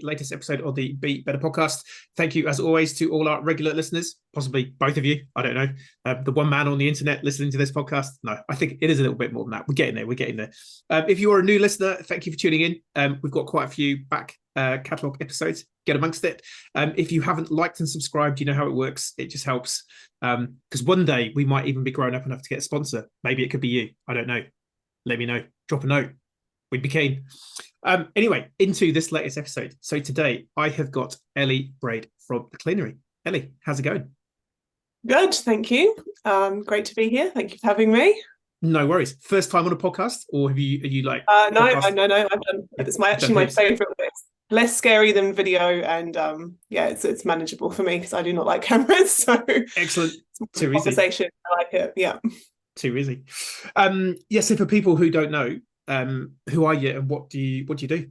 latest episode of the Be Better podcast. Thank you, as always, to all our regular listeners, possibly both of you. I don't know. The one man on the internet listening to this podcast. No, I think it is a little bit more than that. We're getting there. We're getting there. If you are a new listener, thank you for tuning in. We've got quite a few back catalogue episodes. Get amongst it. If you haven't liked and subscribed, you know how it works. It just helps. Because one day we might even be grown up enough to get a sponsor. Maybe it could be you. I don't know. Let me know. Drop a note. We'd be keen. Anyway, into this latest episode. So today I have got Ellie Brade from the Cleanery. Ellie, how's it going? Good, thank you. Great to be here. Thank you for having me. No worries. First time on a podcast, or are you like? No. I've done. It's my favourite. It's less scary than video, and it's manageable for me because I do not like cameras. So excellent. Too conversation. easy. I like it. Yeah. Too easy. So for people who don't know, who are you and what do you do?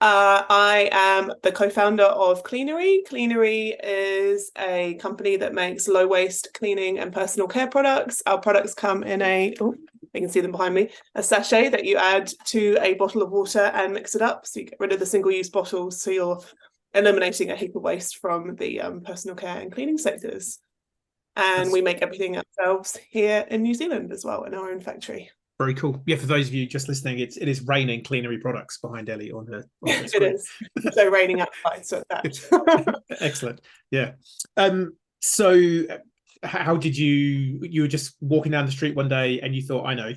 I am the co-founder of Cleanery. Cleanery is a company that makes low waste cleaning and personal care products. Our products come in you can see them behind me, a sachet that you add to a bottle of water and mix it up. So you get rid of the single-use bottles. So you're eliminating a heap of waste from the personal care and cleaning sectors. And we make everything ourselves here in New Zealand as well in our own factory. Very cool. Yeah, for those of you just listening, it is raining Cleanery products behind Ellie on her screen. It is. So raining outside, so that. Excellent. Yeah. So how did you were just walking down the street one day and you thought, I know.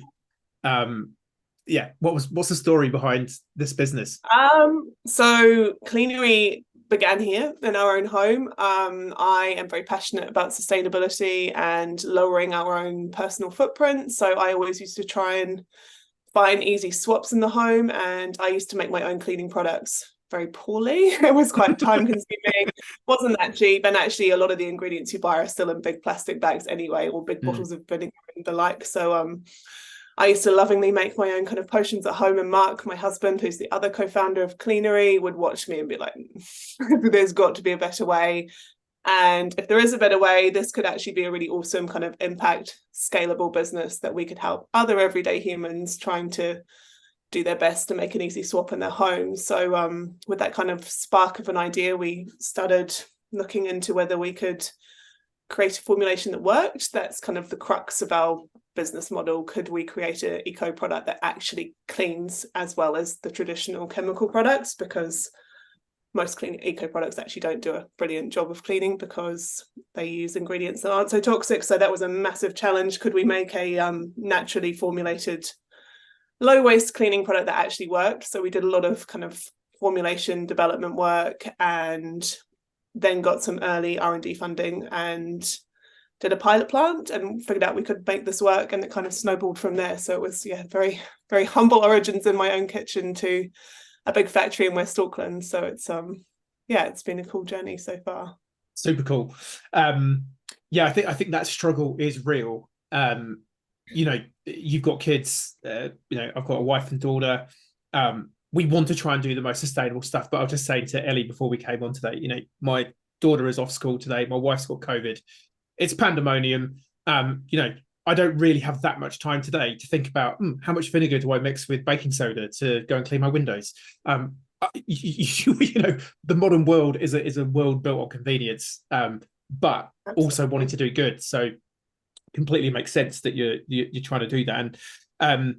What's the story behind this business? So Cleanery began here in our own home. I am very passionate about sustainability and lowering our own personal footprint. So I always used to try and find easy swaps in the home. And I used to make my own cleaning products very poorly. It was quite time consuming. Wasn't that cheap. And actually a lot of the ingredients you buy are still in big plastic bags anyway, or big bottles of vinegar and the like. So I used to lovingly make my own kind of potions at home, and Mark, my husband, who's the other co-founder of Cleanery, would watch me and be like, there's got to be a better way. And if there is a better way, this could actually be a really awesome kind of impact, scalable business that we could help other everyday humans trying to do their best to make an easy swap in their homes. So with that kind of spark of an idea, we started looking into whether we could create a formulation that worked. That's kind of the crux of our business model. Could we create an eco product that actually cleans as well as the traditional chemical products? Because most eco products actually don't do a brilliant job of cleaning because they use ingredients that aren't so toxic. So that was a massive challenge. Could we make a naturally formulated low waste cleaning product that actually worked? So we did a lot of kind of formulation development work, and then got some early R&D funding and did a pilot plant and figured out we could make this work, and it kind of snowballed from there. So it was very, very humble origins in my own kitchen to a big factory in West Auckland. So it's it's been a cool journey so far. Super cool. I think that struggle is real. You've got kids, I've got a wife and daughter. We want to try and do the most sustainable stuff. But I was just saying to Ellie before we came on today, my daughter is off school today. My wife's got COVID. It's pandemonium. I don't really have that much time today to think about how much vinegar do I mix with baking soda to go and clean my windows. The modern world is a world built on convenience, but also wanting to do good. So completely makes sense that you're trying to do that. And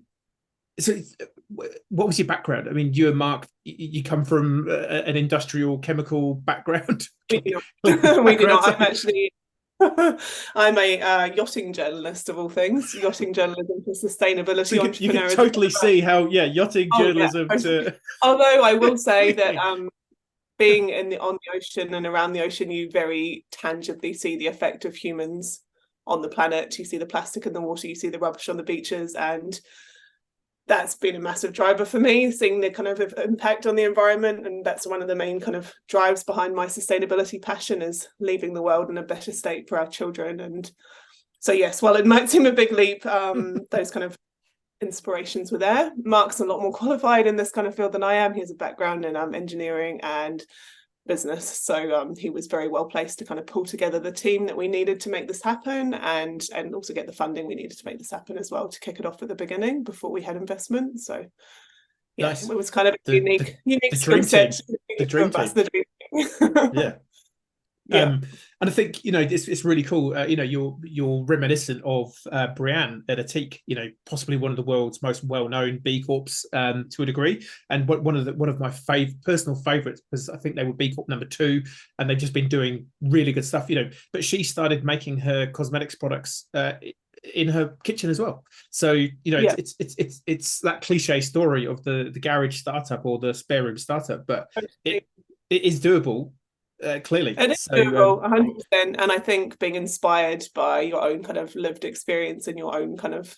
so what was your background? I mean, you and Mark, you come from an industrial chemical background. We do not. I'm a yachting journalist of all things. Yachting journalism for sustainability. So you can totally see how yachting journalism. Although I will say that being on the ocean and around the ocean, you very tangibly see the effect of humans on the planet. You see the plastic in the water, you see the rubbish on the beaches, and that's been a massive driver for me, seeing the kind of impact on the environment. And that's one of the main kind of drives behind my sustainability passion, is leaving the world in a better state for our children. And so, yes, while it might seem a big leap, those kind of inspirations were there. Mark's a lot more qualified in this kind of field than I am. He has a background in engineering and business, so he was very well placed to kind of pull together the team that we needed to make this happen, and also get the funding we needed to make this happen as well, to kick it off at the beginning before we had investment. So nice. It was kind of a unique skill set the dream that's team. the dream. Yeah. Yeah. And I think it's really cool. You're reminiscent of Brianne at Atique, possibly one of the world's most well-known B Corps to a degree, and one of my personal favourites, because I think they were B Corp #2, and they've just been doing really good stuff. But she started making her cosmetics products in her kitchen as well. So Yeah. it's that cliche story of the garage startup or the spare room startup, but it is doable. Clearly. It is So doable, 100%. And I think being inspired by your own kind of lived experience and your own kind of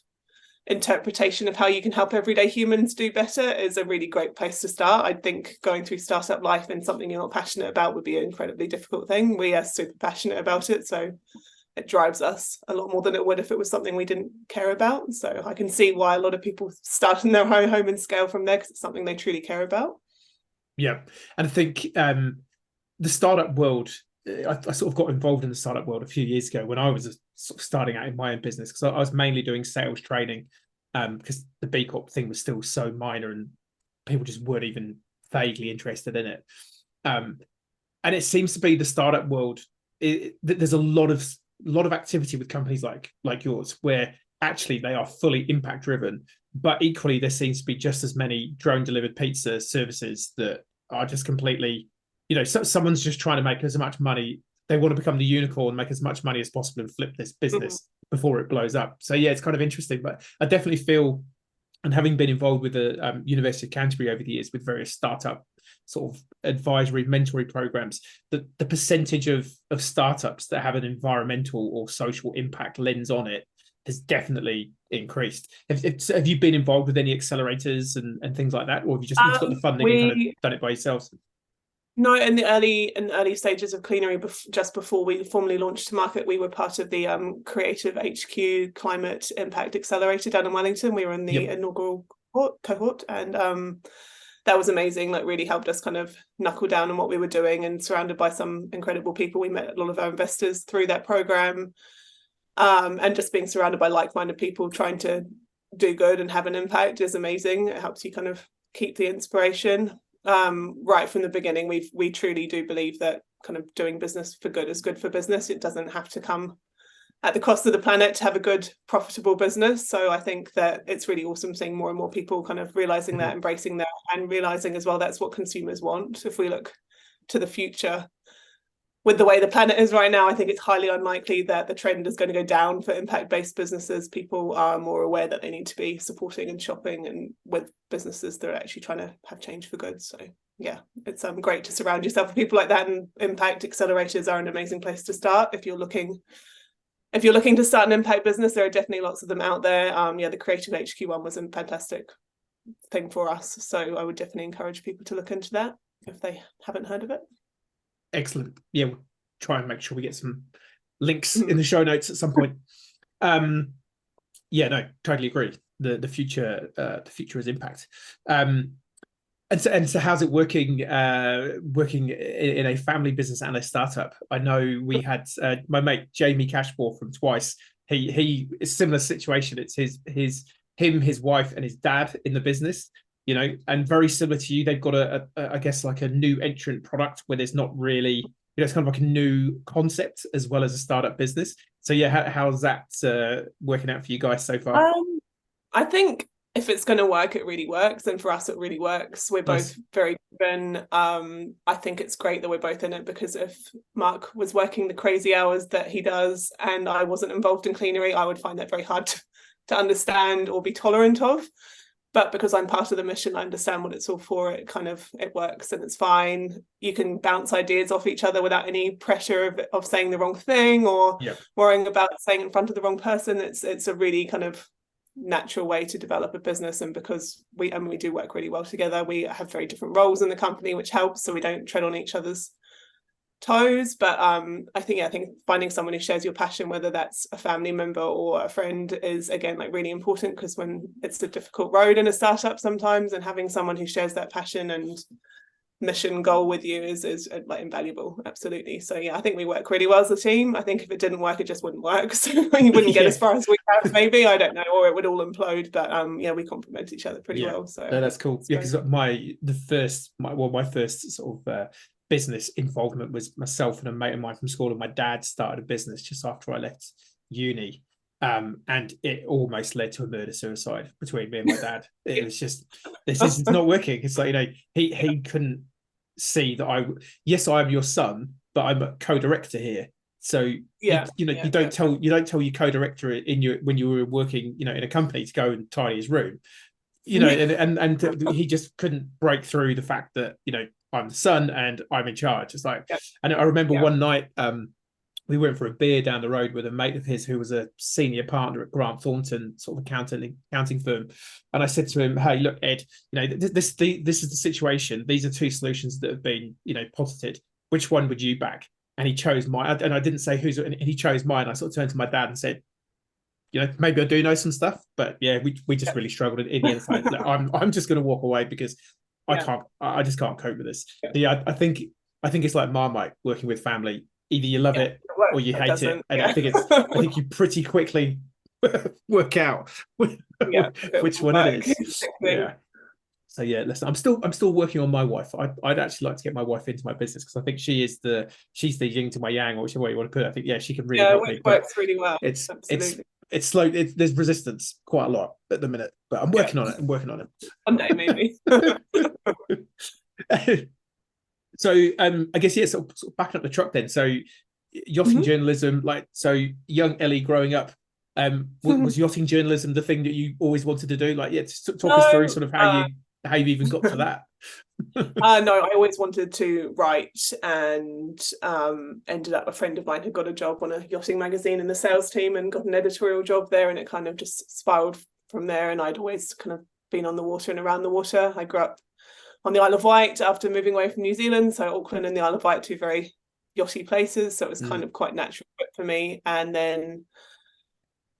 interpretation of how you can help everyday humans do better is a really great place to start. I think going through startup life and something you're not passionate about would be an incredibly difficult thing. We are super passionate about it, so it drives us a lot more than it would if it was something we didn't care about. So I can see why a lot of people start in their own home and scale from there, because it's something they truly care about. Yeah, and I think the startup world, I sort of got involved in the startup world a few years ago when I was sort of starting out in my own business, because I was mainly doing sales training, because the B Corp thing was still so minor and people just weren't even vaguely interested in it. And it seems to be the startup world. There's a lot of activity with companies like yours, where actually they are fully impact driven, but equally there seems to be just as many drone delivered pizza services that are just completely, someone's just trying to make as much money. They want to become the unicorn, make as much money as possible, and flip this business before it blows up. So yeah, it's kind of interesting. But I definitely feel, and having been involved with the University of Canterbury over the years with various startup sort of advisory, mentoring programs, that the percentage of startups that have an environmental or social impact lens on it has definitely increased. Have you been involved with any accelerators and things like that, or have you just got the funding and kind of done it by yourselves? No, in the early stages of Cleanery, just before we formally launched to market, we were part of the Creative HQ Climate Impact Accelerator down in Wellington. We were in the inaugural cohort, and that was amazing. Like, really helped us kind of knuckle down on what we were doing, and surrounded by some incredible people. We met a lot of our investors through that program, and just being surrounded by like-minded people trying to do good and have an impact is amazing. It helps you kind of keep the inspiration. Right from the beginning, we truly do believe that kind of doing business for good is good for business. It doesn't have to come at the cost of the planet to have a good, profitable business. So I think that it's really awesome seeing more and more people kind of realizing that, embracing that, and realizing as well that's what consumers want. If we look to the future, with the way the planet is right now, I think it's highly unlikely that the trend is going to go down for impact-based businesses. People are more aware that they need to be supporting and shopping and with businesses that are actually trying to have change for good. So yeah, it's great to surround yourself with people like that, and impact accelerators are an amazing place to start if you're looking to start an impact business. There are definitely lots of them out there. The Creative HQ one was a fantastic thing for us, so I would definitely encourage people to look into that if they haven't heard of it. Excellent. Yeah, we'll try and make sure we get some links in the show notes at some point. Yeah, no, totally agree. The future is impact. And so how's it working in a family business and a startup? I know we had my mate Jamie Cashmore from Twice. He is a similar situation. It's his wife and his dad in the business, and very similar to you. They've got I guess like a new entrant product where there's not really, it's kind of like a new concept as well as a startup business. So yeah, how's that working out for you guys so far? I think if it's going to work, it really works, and for us, it really works. We're both very driven. I think it's great that we're both in it, because if Mark was working the crazy hours that he does and I wasn't involved in Cleanery, I would find that very hard to understand or be tolerant of. But because I'm part of the mission, I understand what it's all for. It works and it's fine. You can bounce ideas off each other without any pressure of saying the wrong thing or worrying about saying in front of the wrong person. It's a really kind of natural way to develop a business, and because we do work really well together, we have very different roles in the company, which helps, so we don't tread on each other's toes. But I think finding someone who shares your passion, whether that's a family member or a friend, is again like really important, because when it's a difficult road in a startup sometimes, and having someone who shares that passion and mission goal with you is like invaluable. Absolutely. So yeah, I think we work really well as a team. I think if it didn't work, it just wouldn't work. So you wouldn't get as far as we have, maybe, I don't know, or it would all implode. But yeah, we complement each other pretty well. So no, that's cool. Yeah, because my first sort of business involvement was myself and a mate of mine from school, and my dad started a business just after I left uni. And it almost led to a murder suicide between me and my dad. It was just, this is it's not working. It's like, you know, he couldn't see that yes, I am your son, but I'm a co-director here. So you don't tell your co-director when you were working, you know, in a company to go and tidy his room, you know, and he just couldn't break through the fact that, you know, I'm the son and I'm in charge. It's like, and I remember one night, we went for a beer down the road with a mate of his who was a senior partner at Grant Thornton, sort of accounting firm. And I said to him, "Hey, look, Ed, you know, this is the situation. These are two solutions that have been, you know, posited. Which one would you back?" And he chose mine. And I didn't say who's, and he chose mine. I sort of turned to my dad and said, "You know, maybe I do know some stuff, but yeah, we just really struggled in the end. Like, look, I'm just going to walk away because I just can't cope with this." Yeah, I think it's like Marmite working with family. Either you love it or you hate it, and I think you pretty quickly work out which one it is. Yeah. So yeah, listen, I'm still working on my wife. I'd actually like to get my wife into my business because I think she's the yin to my yang, or whichever way you want to put it. I think she can really help me. It works really well. It's slow. There's resistance quite a lot at the minute, but I'm working on it. One day maybe. So I guess sort of backing up the truck then. So yachting journalism, like, so young Ellie growing up, was yachting journalism the thing that you always wanted to do? Like, just talk us through sort of how you've even got to that. No, I always wanted to write, and ended up, a friend of mine had got a job on a yachting magazine in the sales team and got an editorial job there, and it kind of just spiraled from there. And I'd always kind of been on the water and around the water. I grew up on the Isle of Wight after moving away from New Zealand, so Auckland and the Isle of Wight, two very yachty places, so it was kind of quite natural for me. And then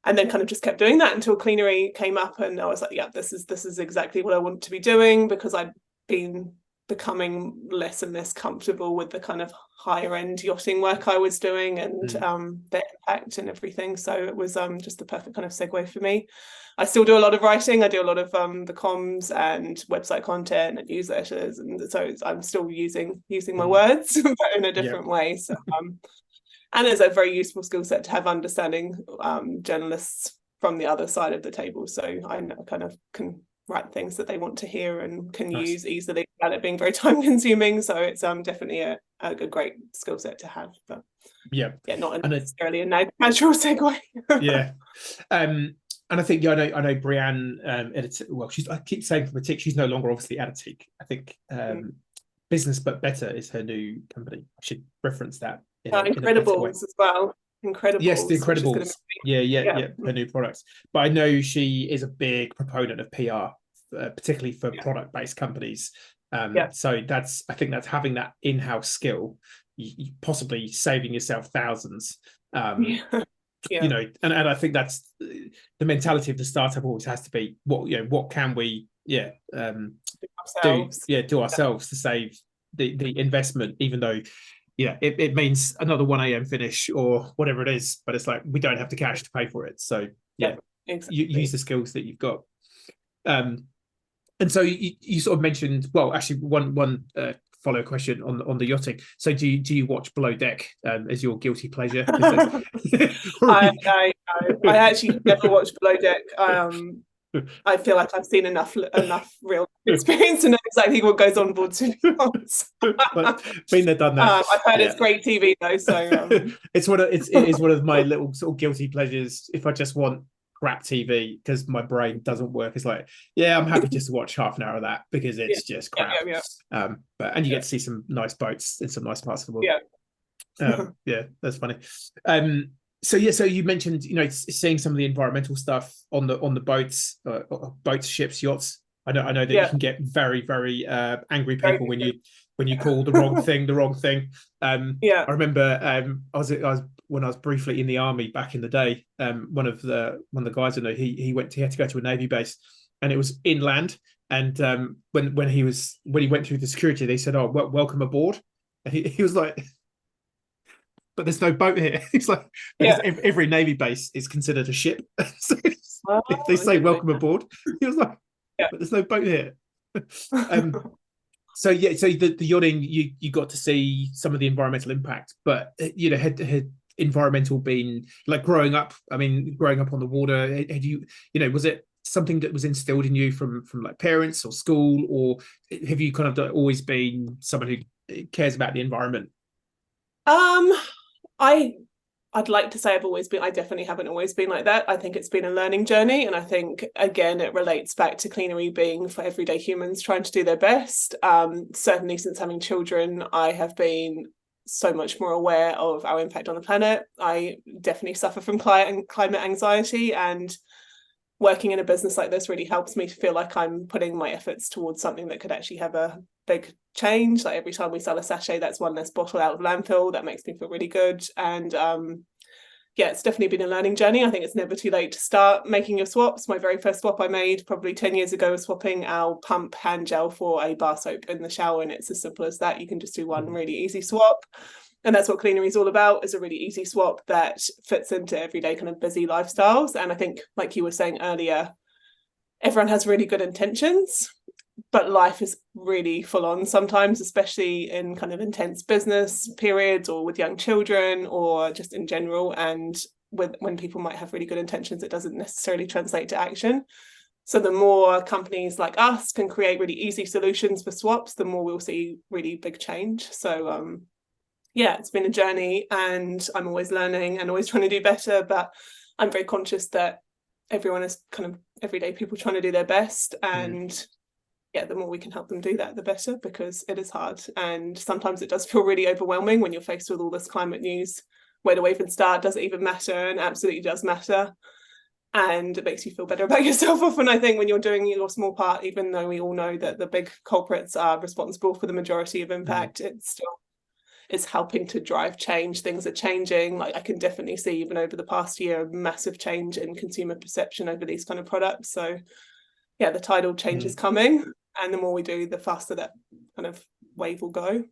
kind of just kept doing that until Cleanery came up, and I was like, yeah, this is exactly what I want to be doing, because I'd been becoming less and less comfortable with the kind of higher end yachting work I was doing, and the impact and everything. So it was just the perfect kind of segue for me. I still do a lot of writing. I do a lot of the comms and website content and newsletters, and so I'm still using my words, but in a different way. So and it's a very useful skill set to have, understanding journalists from the other side of the table. So I kind of can write things that they want to hear and can use easily without it being very time consuming. So it's definitely a great skill set to have. But not necessarily a natural segue. And I think I know Brianne I keep saying from a tick, she's no longer obviously at a tick. I think Business But Better is her new company. I should reference that. Incredibles as well. Incredibles. Yes, the Incredibles. Her new products. But I know she is a big proponent of PR, particularly for product-based companies. So I think that's having that in-house skill, you possibly saving yourself thousands. You know, and I think that's the mentality of the startup always has to be, what can we do ourselves to save the investment, even though it means another 1 a.m. finish or whatever it is, but it's like we don't have the cash to pay for it. So exactly. You use the skills that you've got. And so you sort of mentioned, well, actually one follow question on the yachting. So do you watch Below Deck as your guilty pleasure? I actually never watched Below Deck. I feel like I've seen enough real experience to know exactly what goes on board swimming yachts. Been there, done that. I've heard it's great TV though, so it is one of my little sort of guilty pleasures. If I just want crap TV because my brain doesn't work, it's like, I'm happy just to watch half an hour of that because it's just crap. And you get to see some nice boats in some nice parts of the world. That's funny. So you mentioned, seeing some of the environmental stuff on the boats, ships, yachts. I know that you can get very, very angry people when you call the wrong thing the wrong thing. I remember I was when I was briefly in the army back in the day. One of the guys I know, he had to go to a Navy base, and it was inland, And when he went through the security, they said, "Oh, welcome aboard," and he was like, "But there's no boat here." He's like, because Yeah. every navy base is considered a ship, so Oh, if they I say didn't know "welcome aboard," he was like, that. "But there's no boat here." Yeah. So yeah, so the yachting, you got to see some of the environmental impact, but had environmental been like growing up? I mean, growing up on the water, had was it something that was instilled in you from like parents or school, or have you kind of always been someone who cares about the environment? Um, I I'd like to say I definitely haven't always been like that. I think it's been a learning journey. And I think, again, it relates back to Cleanery being for everyday humans trying to do their best. Certainly, since having children, I have been so much more aware of our impact on the planet. I definitely suffer from climate anxiety, and working in a business like this really helps me to feel like I'm putting my efforts towards something that could actually have a big change. Like every time we sell a sachet, that's one less bottle out of landfill. That makes me feel really good. And yeah, it's definitely been a learning journey. I think it's never too late to start making your swaps. My very first swap I made probably 10 years ago was swapping our pump hand gel for a bar soap in the shower. And it's as simple as that. You can just do one really easy swap. And that's what Cleanery is all about, is a really easy swap that fits into everyday kind of busy lifestyles. And I think, like you were saying earlier, everyone has really good intentions, but life is really full on sometimes, especially in kind of intense business periods or with young children or just in general. And when people might have really good intentions, it doesn't necessarily translate to action. So the more companies like us can create really easy solutions for swaps, the more we'll see really big change. So yeah, it's been a journey, and I'm always learning and always trying to do better, but I'm very conscious that everyone is kind of everyday people trying to do their best. And yeah, the more we can help them do that, the better, because it is hard. And sometimes it does feel really overwhelming when you're faced with all this climate news. Where do we even start? Does it even matter? And absolutely does matter. And it makes you feel better about yourself often, I think, when you're doing your small part, even though we all know that the big culprits are responsible for the majority of impact, it's still is helping to drive change. Things are changing. Like I can definitely see even over the past year, a massive change in consumer perception over these kind of products. So yeah, the tidal change is coming, and the more we do, the faster that kind of wave will go.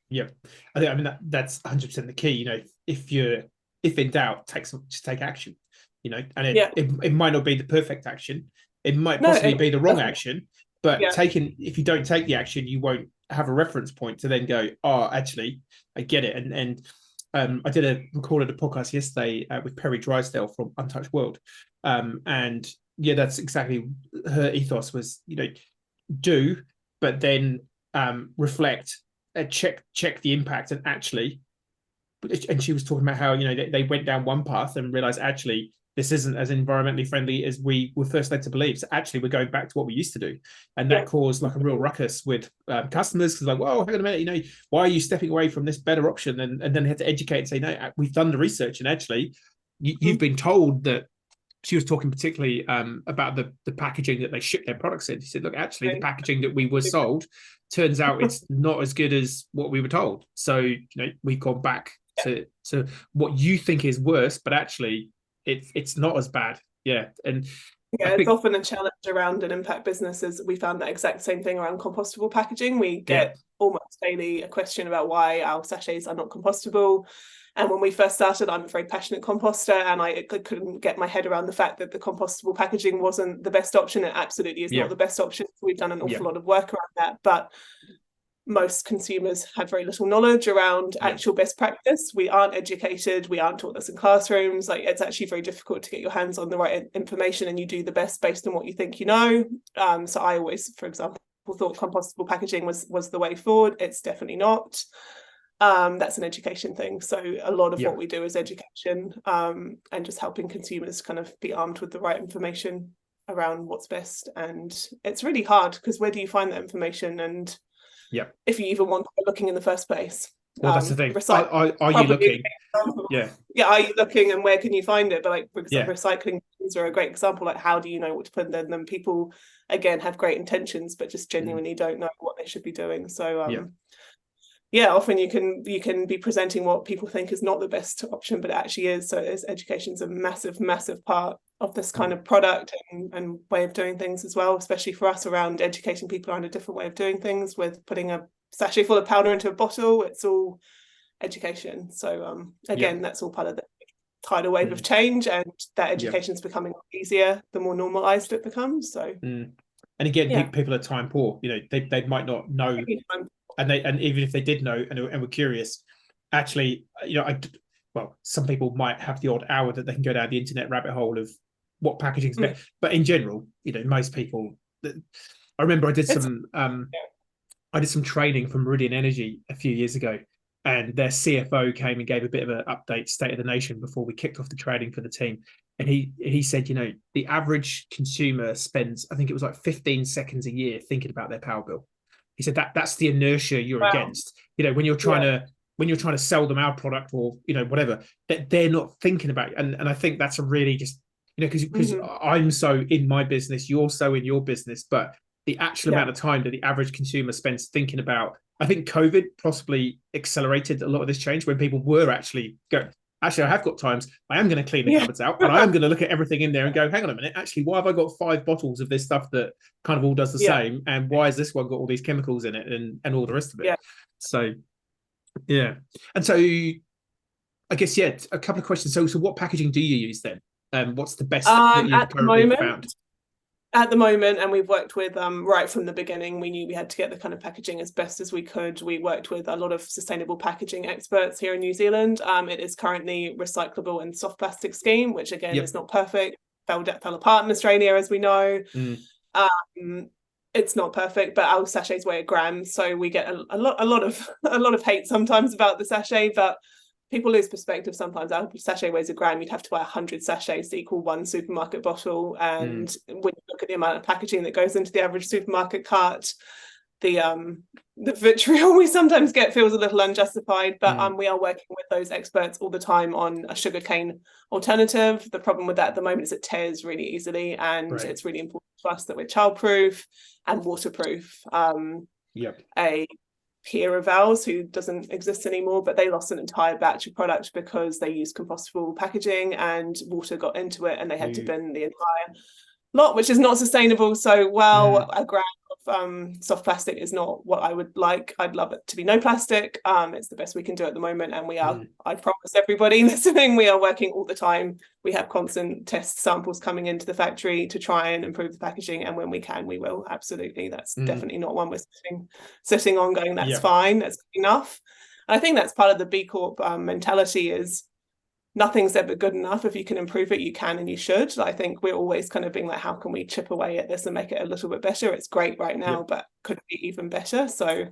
Yeah, I mean that's 100% the key. If in doubt, just take action. And it might not be the perfect action. It might possibly be the wrong action, but if you don't take the action, you won't have a reference point to then go, oh, actually, I get it. And I recorded a podcast yesterday with Perry Drysdale from Untouched World, and yeah, that's exactly her ethos was, do, but then reflect, check the impact, and actually, and she was talking about how they went down one path and realized actually this isn't as environmentally friendly as we were first led to believe. So actually, we're going back to what we used to do, and that caused like a real ruckus with customers, because like, well, hang on a minute, why are you stepping away from this better option? And then they had to educate and say, no, we've done the research, and actually, you've been told that. She was talking particularly about the packaging that they ship their products in. She said, look, actually, the packaging that we were sold turns out it's not as good as what we were told. So we've gone back to what you think is worse, but actually it's not as bad. Yeah. And yeah, it's often a challenge around an impact business. Is we found that exact same thing around compostable packaging. We get almost daily a question about why our sachets are not compostable. And when we first started, I'm a very passionate composter, and I couldn't get my head around the fact that the compostable packaging wasn't the best option. It absolutely is not the best option. We've done an awful lot of work around that, but most consumers have very little knowledge around actual best practice. We aren't educated. We aren't taught this in classrooms. Like it's actually very difficult to get your hands on the right information, and you do the best based on what you think you know. So I always, for example, thought compostable packaging was the way forward. It's definitely not. That's an education thing. So a lot of what we do is education, and just helping consumers kind of be armed with the right information around what's best. And it's really hard, because where do you find that information? And if you even want to go looking in the first place. Well, that's the thing. Are you looking? Yeah, are you looking, and where can you find it? But like, for example, recycling bins are a great example. Like, how do you know what to put in them? People, again, have great intentions, but just genuinely don't know what they should be doing. So often you can be presenting what people think is not the best option, but it actually is. So education is a massive part this kind of product and way of doing things as well, especially for us around educating people around a different way of doing things with putting a sachet full of powder into a bottle. It's all education. So again, that's all part of the tidal wave of change, and that education is becoming easier the more normalized it becomes. So and again, people are time poor. They might not know, and even if they did know and were curious, actually, some people might have the odd hour that they can go down the internet rabbit hole of what packaging is better. But in general, most people. I remember I did some training from Meridian Energy a few years ago, and their CFO came and gave a bit of an update, state of the nation, before we kicked off the training for the team. And he said, the average consumer spends, I think it was like 15 seconds a year thinking about their power bill. He said that's the inertia you're against. When you're trying to sell them our product or whatever, that they're not thinking about it. And I think that's a really just because I'm so in my business, you're so in your business, but the actual amount of time that the average consumer spends thinking about, I think COVID possibly accelerated a lot of this change when people were actually going, actually, I have got times I am going to clean the cupboards out, and I am going to look at everything in there and go, hang on a minute, actually, why have I got 5 bottles of this stuff that kind of all does the same? And why has this one got all these chemicals in it and all the rest of it? So, yeah. And so I guess, a couple of questions. So what packaging do you use then? What's the best that you've currently found? At the moment, and we've worked with right from the beginning, we knew we had to get the kind of packaging as best as we could. We worked with a lot of sustainable packaging experts here in New Zealand. It is currently recyclable and soft plastic scheme, which again is not perfect. Fell apart in Australia, as we know. It's not perfect, but our sachets weigh a gram, so we get a lot of hate sometimes about the sachet, but people lose perspective sometimes. Our sachet weighs a gram. You'd have to buy 100 sachets to equal 1 supermarket bottle. And when you look at the amount of packaging that goes into the average supermarket cart, the vitriol we sometimes get feels a little unjustified. But we are working with those experts all the time on a sugarcane alternative. The problem with that at the moment is it tears really easily, and it's really important to us that we're childproof and waterproof. A peer of ours who doesn't exist anymore, but they lost an entire batch of product because they used compostable packaging and water got into it and they had to bin the entire lot, which is not sustainable. So a gram of soft plastic is not what I would like. I'd love it to be no plastic. It's the best we can do at the moment, and we are I promise everybody listening, we are working all the time. We have constant test samples coming into the factory to try and improve the packaging, and when we can, we will. Absolutely. That's definitely not one we're sitting on going, that's fine, that's enough. I think that's part of the B Corp mentality is nothing's ever good enough. If you can improve it, you can and you should. I think we're always kind of being like, how can we chip away at this and make it a little bit better? It's great right now, but could it be even better? So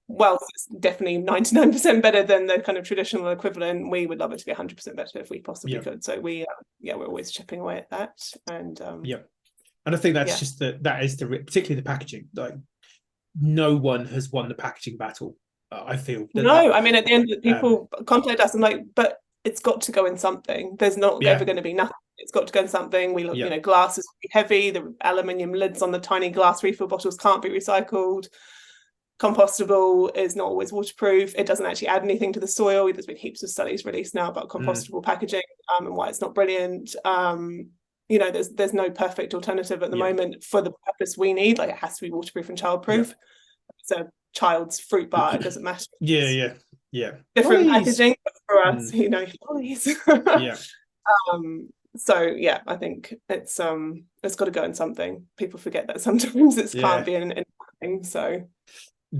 well, it's definitely 99% better than the kind of traditional equivalent. We would love it to be 100% better if we possibly could. So we're always chipping away at that. And and I think that's just that is particularly the packaging. Like, no one has won the packaging battle. I feel I mean, at the end, people contact us and like, but it's got to go in something. There's not ever going to be nothing. It's got to go in something. We look, glass is really heavy. The aluminium lids on the tiny glass refill bottles can't be recycled. Compostable is not always waterproof. It doesn't actually add anything to the soil. There's been heaps of studies released now about compostable packaging and why it's not brilliant. There's no perfect alternative at the moment for the purpose we need. Like, it has to be waterproof and childproof. It's a child's fruit bar. It doesn't matter. Different packaging, but for us, please. I think it's got to go in something. People forget that sometimes it can't be in anything. So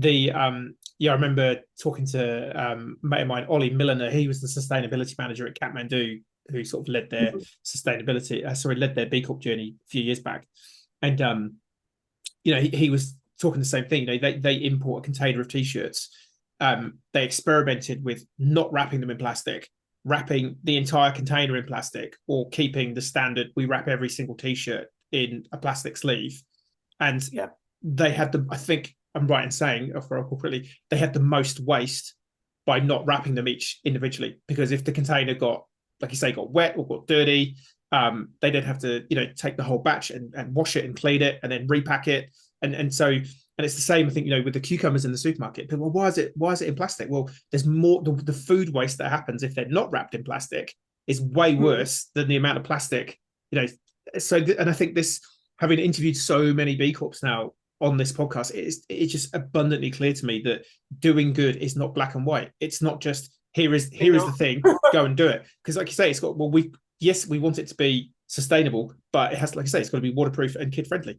I remember talking to a mate of mine, Ollie Milliner. He was the sustainability manager at Kathmandu, who sort of led their led their B Corp journey a few years back. And he was talking the same thing. They import a container of t-shirts. They experimented with not wrapping them in plastic, wrapping the entire container in plastic, or keeping the standard, we wrap every single t-shirt in a plastic sleeve. And they had I think I'm right in saying, if I recall correctly, they had the most waste by not wrapping them each individually, because if the container got, like you say, got wet or got dirty, they didn't have to, take the whole batch and wash it and clean it and then repack it. And it's the same, I think, with the cucumbers in the supermarket. People, why is it in plastic? Well, there's more, the food waste that happens if they're not wrapped in plastic is way worse than the amount of plastic so and I think this, having interviewed so many B Corps now on this podcast, it's just abundantly clear to me that doing good is not black and white. It's not just here is the thing, go and do it. Because like you say, it's got, well, we want it to be sustainable, but it has, like I say, it's got to be waterproof and kid friendly.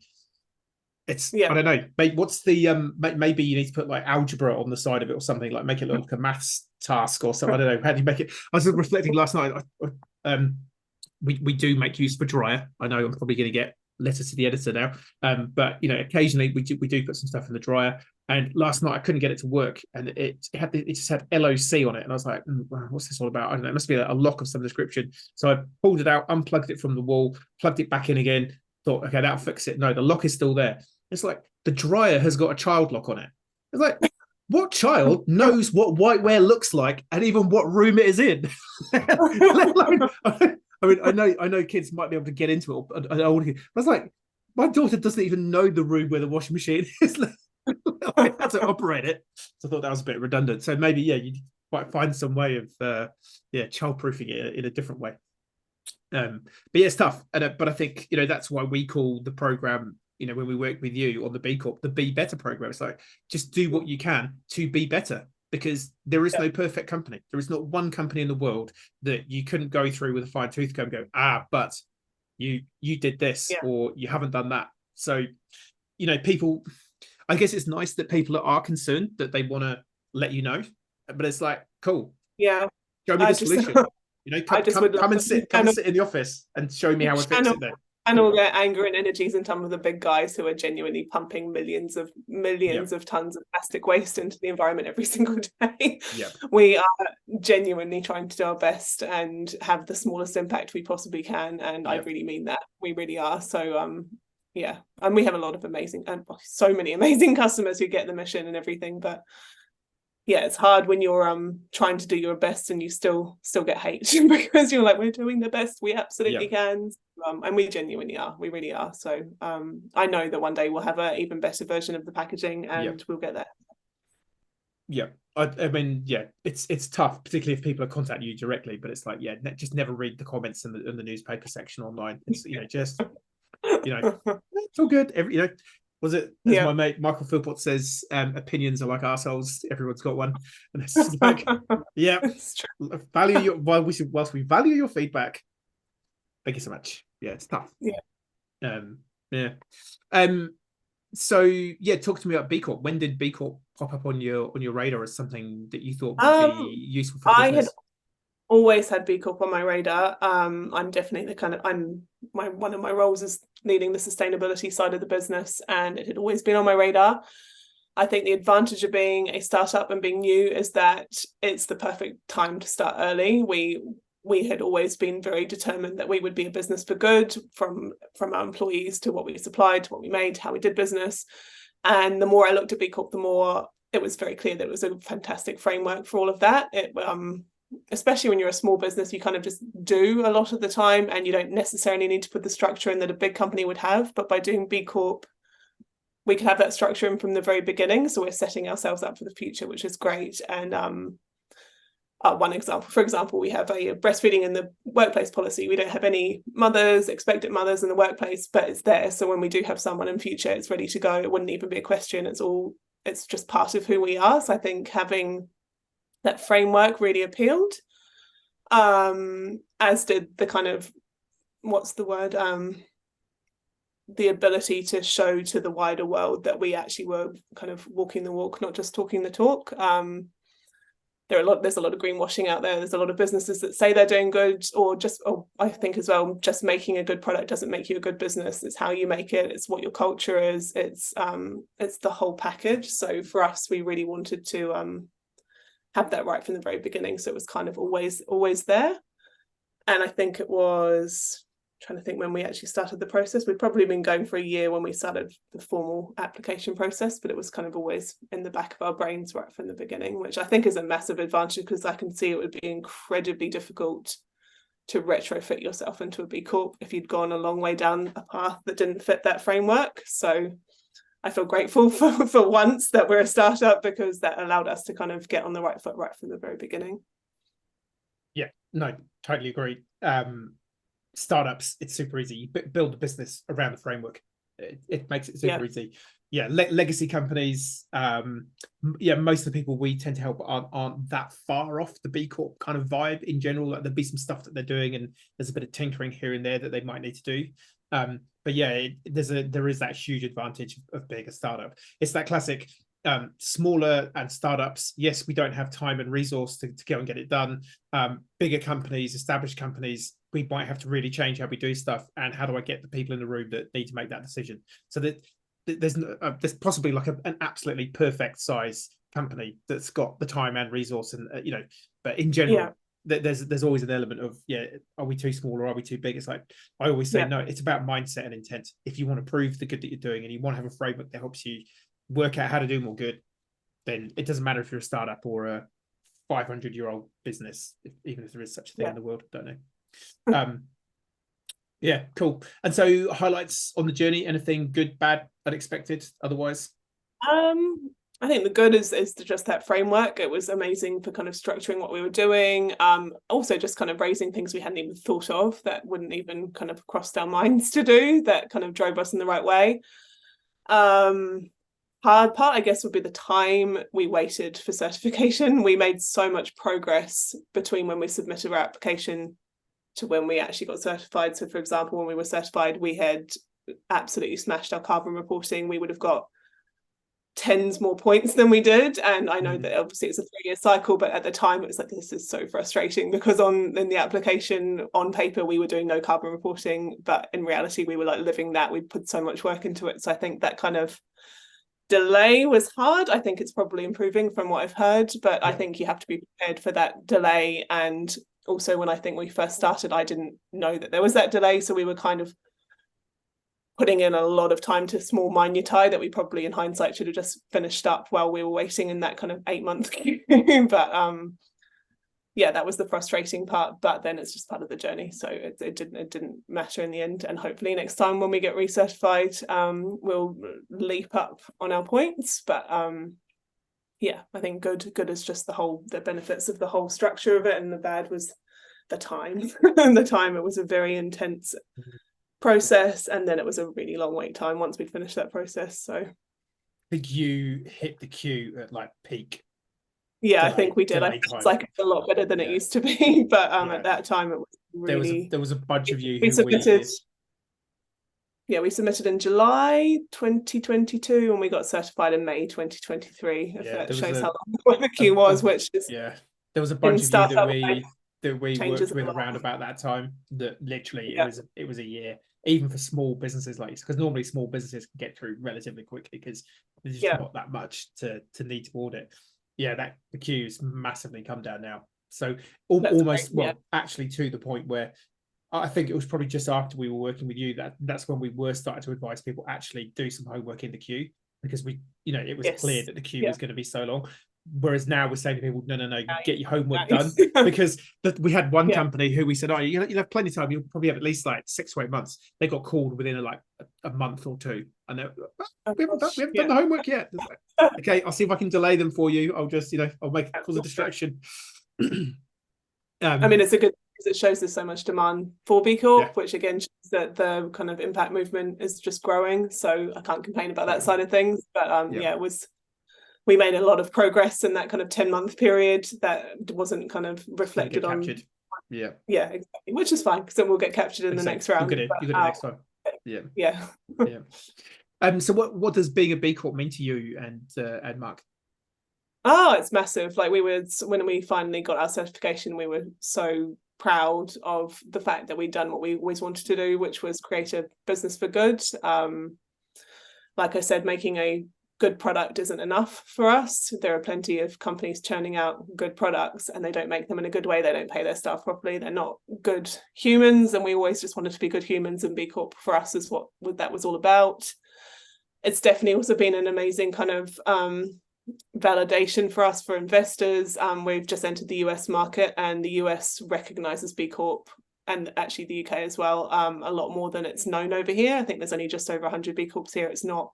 It's I don't know. What's the maybe you need to put like algebra on the side of it or something, like make it look like a maths task or something. I don't know. How do you make it? I was reflecting last night. We do make use of a dryer. I know I'm probably going to get letters to the editor now, but occasionally we do put some stuff in the dryer. And last night I couldn't get it to work, and it just had LOC on it, and I was like, what's this all about? I don't know. It must be a lock of some description. So I pulled it out, unplugged it from the wall, plugged it back in again. Thought, okay, that'll fix it. No, the lock is still there. It's like the dryer has got a child lock on it. It's like, what child knows what whiteware looks like and even what room it is in? Let alone, I mean, I know kids might be able to get into it. I was like, my daughter doesn't even know the room where the washing machine is. I had to operate it, so I thought that was a bit redundant. So maybe you might find some way of childproofing it in a different way. But yeah, it's tough. But I think that's why we call the program, when we work with you on the B Corp, the Be Better program. It's like, just do what you can to be better, because there is no perfect company. There is not one company in the world that you couldn't go through with a fine tooth comb and go, but you did this or you haven't done that. So people, I guess it's nice that people are concerned, that they want to let you know, but it's like, cool, show me the solution. Come and sit in the office and show me how I fix it there. And all their anger and energies in some of the big guys who are genuinely pumping millions of tons of plastic waste into the environment every single day. We are genuinely trying to do our best and have the smallest impact we possibly can, and I really mean that. We really are. So and we have a lot of so many amazing customers who get the mission and everything, but it's hard when you're trying to do your best and you still get hate because you're like, we're doing the best we absolutely can, and we genuinely are. We really are. So I know that one day we'll have an even better version of the packaging, and we'll get there. I mean, it's tough, particularly if people are contacting you directly, but it's like, just never read the comments in the newspaper section online. It's just it's all good. Was it, as my mate Michael Philpott says, opinions are like arseholes, everyone's got one. And it's just like, value your, whilst we value your feedback, thank you so much. It's tough. So talk to me about B Corp. When did B Corp pop up on your radar as something that you thought would be useful for the business? Always had B Corp on my radar. I'm definitely one of my roles is leading the sustainability side of the business, and it had always been on my radar. I think the advantage of being a startup and being new is that it's the perfect time to start early. We had always been very determined that we would be a business for good, from our employees to what we supplied, to what we made, how we did business. And the more I looked at B Corp, the more it was very clear that it was a fantastic framework for all of that. Especially when you're a small business, you kind of just do a lot of the time, and you don't necessarily need to put the structure in that a big company would have. But by doing B Corp, we can have that structure in from the very beginning. So we're setting ourselves up for the future, which is great. And for example, we have a breastfeeding in the workplace policy. We don't have any expectant mothers in the workplace, but it's there. So when we do have someone in future, it's ready to go. It wouldn't even be a question. It's just part of who we are. So I think having that framework really appealed, as did the kind of, the ability to show to the wider world that we actually were kind of walking the walk, not just talking the talk. There's a lot of greenwashing out there. There's a lot of businesses that say they're doing good, or I think as well, just making a good product doesn't make you a good business. It's how you make it. It's what your culture is. It's the whole package. So for us, we really wanted to have that right from the very beginning. So it was kind of always there. And I think it was, trying to think when we actually started the process. We'd probably been going for a year when we started the formal application process, but it was kind of always in the back of our brains right from the beginning, which I think is a massive advantage, because I can see it would be incredibly difficult to retrofit yourself into a B Corp if you'd gone a long way down a path that didn't fit that framework. So I feel grateful for once that we're a startup, because that allowed us to kind of get on the right foot right from the very beginning. Yeah, no, totally agree. startups, it's super easy. You build a business around the framework. It makes it super easy. Yeah, legacy companies. Most of the people we tend to help aren't that far off the B Corp kind of vibe in general. Like, there'll be some stuff that they're doing, and there's a bit of tinkering here and there that they might need to do. But yeah, there is that huge advantage of being a startup. It's that classic smaller and startups. Yes, we don't have time and resource to go and get it done. Bigger companies, established companies, we might have to really change how we do stuff, and how do I get the people in the room that need to make that decision. So that there's possibly like an absolutely perfect size company that's got the time and resource, and but in general, there's always an element of, are we too small or are we too big? It's like, I always say, no, it's about mindset and intent. If you want to prove the good that you're doing, and you want to have a framework that helps you work out how to do more good, then it doesn't matter if you're a startup or a 500-year-old business, even if there is such a thing in the world. Don't know. Yeah, cool. And so, highlights on the journey: anything good, bad, unexpected, otherwise? I think the good is just that framework. It was amazing for kind of structuring what we were doing. Also just kind of raising things we hadn't even thought of, that wouldn't even kind of crossed our minds to do, that kind of drove us in the right way. Hard part, I guess, would be the time we waited for certification. We made so much progress between when we submitted our application to when we actually got certified. So for example, when we were certified, we had absolutely smashed our carbon reporting. We would have got tens more points than we did, and I know that obviously it's a 3-year cycle, but at the time it was like, this is so frustrating, because in the application on paper we were doing no carbon reporting, but in reality we were like living that. We put so much work into it. So I think that kind of delay was hard. I think it's probably improving from what I've heard, but I think you have to be prepared for that delay. And also, when I think we first started, I didn't know that there was that delay, so we were kind of putting in a lot of time to small minutiae that we probably in hindsight should have just finished up while we were waiting in that kind of 8-month queue. But that was the frustrating part, but then it's just part of the journey, so it didn't matter in the end. And hopefully next time when we get recertified, we'll leap up on our points. But I think good is just the benefits of the whole structure of it, and the bad was the time. And the time, it was a very intense process, and then it was a really long wait time once we'd finished that process. So I think you hit the queue at like peak. I think we did. I think it's like a lot better than it used to be, but at that time it was really, there was a bunch of you we submitted in July 2022, and we got certified in May 2023. If that shows how long the queue was, which is there was a bunch of you that we worked with around about that time, that literally it was a year, even for small businesses, like, because normally small businesses can get through relatively quickly because there's just not that much to need to audit. That the queue's massively come down now. So almost actually to the point where I think it was probably just after we were working with you that's when we were starting to advise people actually do some homework in the queue, because it was clear that the queue was going to be so long. Whereas now we're saying to people, no, get your homework done, because we had one company who we said, you'll have plenty of time. You'll probably have at least like 6 to 8 months. They got called within a month or two, and we haven't done the homework yet. Like, okay, I'll see if I can delay them for you. I'll just I'll make it cause a distraction. I mean, it's a good, because it shows there's so much demand for B Corp, which again shows that the kind of impact movement is just growing. So I can't complain about that side of things. But it was. We made a lot of progress in that kind of 10-month period that wasn't kind of reflected on. Yeah, exactly. Which is fine, because then we'll get captured in the next round. You get it next time. Yeah. So what does being a B Corp mean to you and Mark? Oh, it's massive. Like, when we finally got our certification, we were so proud of the fact that we'd done what we always wanted to do, which was create a business for good. Like I said, making a good product isn't enough for us. There are plenty of companies churning out good products, and they don't make them in a good way. They don't pay their staff properly. They're not good humans, and we always just wanted to be good humans, and B Corp for us is what that was all about. It's definitely also been an amazing kind of validation for us, for investors. We've just entered the US market, and the US recognizes B Corp, and actually the UK as well, a lot more than it's known over here. I think there's only just over 100 B Corps here. It's not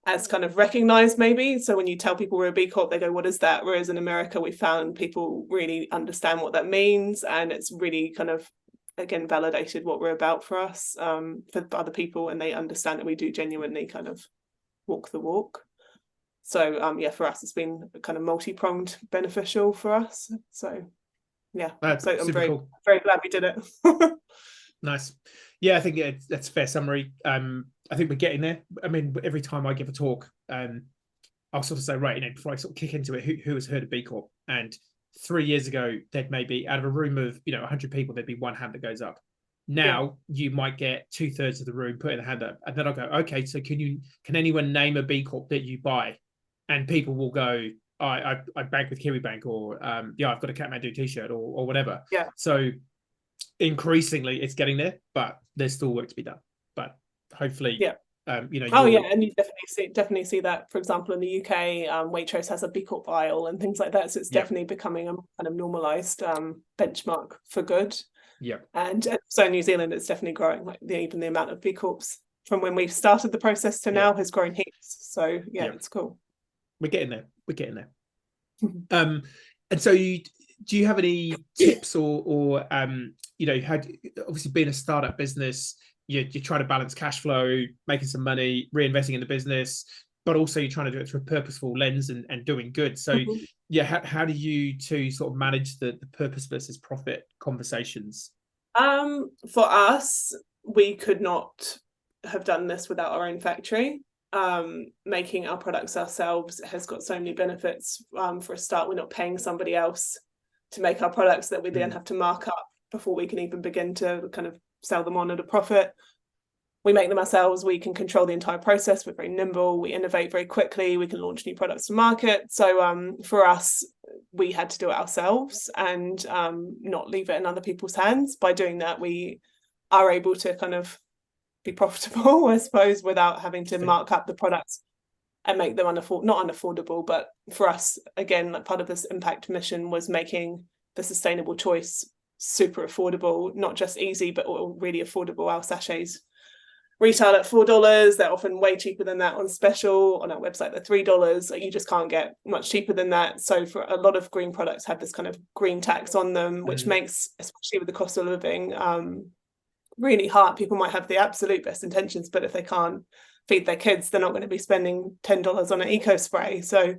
as kind of recognized, maybe. So when you tell people we're a B Corp, they go, what is that? Whereas in America, we found people really understand what that means, and it's really kind of again validated what we're about for us, for other people, and they understand that we do genuinely kind of walk the walk. So yeah, for us it's been kind of multi-pronged beneficial for us. So yeah, so I'm very cool. very glad we did it. Nice. Yeah, I think that's a fair summary. I think we're getting there. I mean, every time I give a talk, I'll sort of say, right, before I sort of kick into it, who has heard of B Corp? And 3 years ago, there'd maybe out of a room of 100 people, there'd be one hand that goes up. Now you might get 2/3 of the room putting a hand up, and then I'll go, okay, so can anyone name a B Corp that you buy? And people will go, I bank with Kiwi Bank, or I've got a Kathmandu t-shirt, or whatever. Yeah. So increasingly it's getting there, but there's still work to be done. But hopefully, and you definitely see that, for example, in the UK, Waitrose has a B Corp aisle and things like that. So it's definitely becoming a kind of normalized benchmark for good. Yeah. And so in New Zealand, it's definitely growing. Like even the amount of B Corps from when we started the process to now has grown heaps. So it's cool. We're getting there. And so do you have any tips or had obviously being a startup business, you're trying to balance cash flow, making some money, reinvesting in the business, but also you're trying to do it through a purposeful lens and doing good. So how do you two sort of manage the purpose versus profit conversations? For us, we could not have done this without our own factory. Making our products ourselves has got so many benefits. For a start, we're not paying somebody else to make our products that we then have to mark up before we can even begin to kind of sell them on at a profit. We make them ourselves. We can control the entire process. We're very nimble. We innovate very quickly. We can launch new products to market. So for us, we had to do it ourselves and not leave it in other people's hands. By doing that, we are able to kind of be profitable, I suppose, without having to mark up the products and make them not unaffordable. But for us, again, like part of this impact mission was making the sustainable choice super affordable, not just easy, but really affordable. Our sachets retail at $4. They're often way cheaper than that on special. On our website, they're $3. You just can't get much cheaper than that. So for a lot of green products have this kind of green tax on them, which makes, especially with the cost of living, really hard. People might have the absolute best intentions, but if they can't feed their kids, they're not going to be spending $10 on an eco spray. So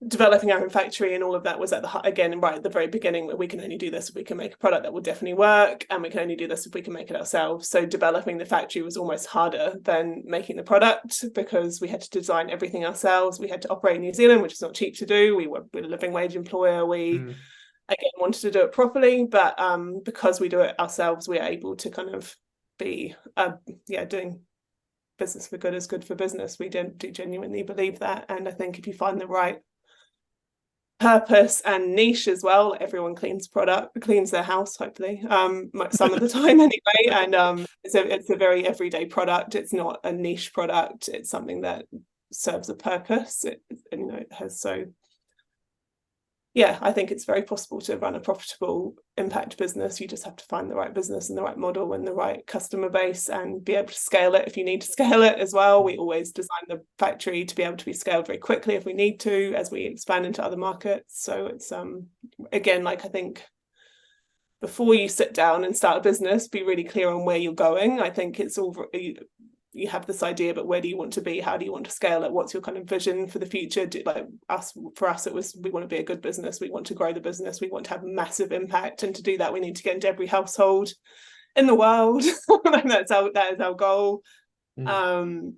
developing our own factory and all of that was at the very beginning, where we can only do this if we can make a product that will definitely work, and we can only do this if we can make it ourselves. So developing the factory was almost harder than making the product, because we had to design everything ourselves. We had to operate in New Zealand, which is not cheap to do. We're a living wage employer. We again wanted to do it properly, but because we do it ourselves, we're able to kind of be doing business for good is good for business. We do genuinely believe that. And I think if you find the right purpose and niche as well, everyone cleans their house, hopefully, some of the time anyway, and it's a very everyday product. It's not a niche product. It's something that serves a purpose. It has. So I think it's very possible to run a profitable impact business. You just have to find the right business and the right model and the right customer base, and be able to scale it if you need to scale it as well. We always design the factory to be able to be scaled very quickly if we need to, as we expand into other markets. So it's again, like, I think before you sit down and start a business, be really clear on where you're going. I think it's all you have this idea, but where do you want to be? How do you want to scale it? What's your kind of vision for the future? For us, it was, we want to be a good business. We want to grow the business. We want to have massive impact. And to do that, we need to get into every household in the world. that is our goal. And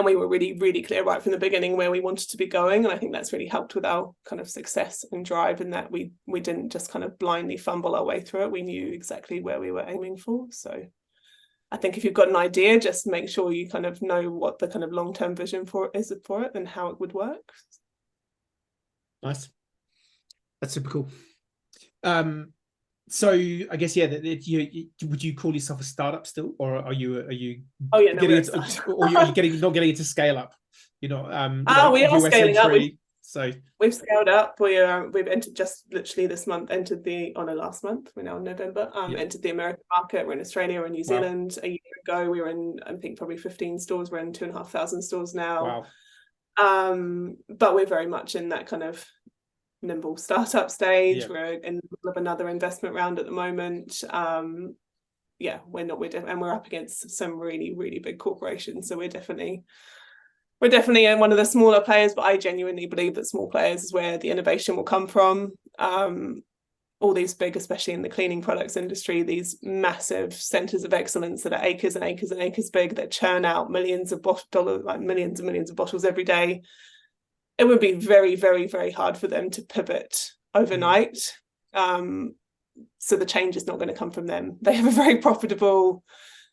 we were really, really clear right from the beginning where we wanted to be going. And I think that's really helped with our kind of success and drive, in that we didn't just kind of blindly fumble our way through it. We knew exactly where we were aiming for. So I think if you've got an idea, just make sure you kind of know what the kind of long-term vision for it and how it would work. Nice. That's super cool. So I guess, would you call yourself a startup still, or are you or are you not getting into scale up? We are scaling up. So we've scaled up. We've entered just literally this month, last month, we're now in November, entered the American market. We're in Australia and New Zealand. A year ago we were in, I think, probably 15 stores. We're in 2,500 stores now. But we're very much in that kind of nimble startup stage. Yeah. We're in the middle of another investment round at the moment. We're up against some really, really big corporations. So we're definitely in one of the smaller players, but I genuinely believe that small players is where the innovation will come from. All these big, especially in the cleaning products industry, these massive centers of excellence that are acres and acres and acres big, that churn out millions and millions of bottles every day. It would be very, very, very hard for them to pivot overnight. So the change is not going to come from them. They have a very profitable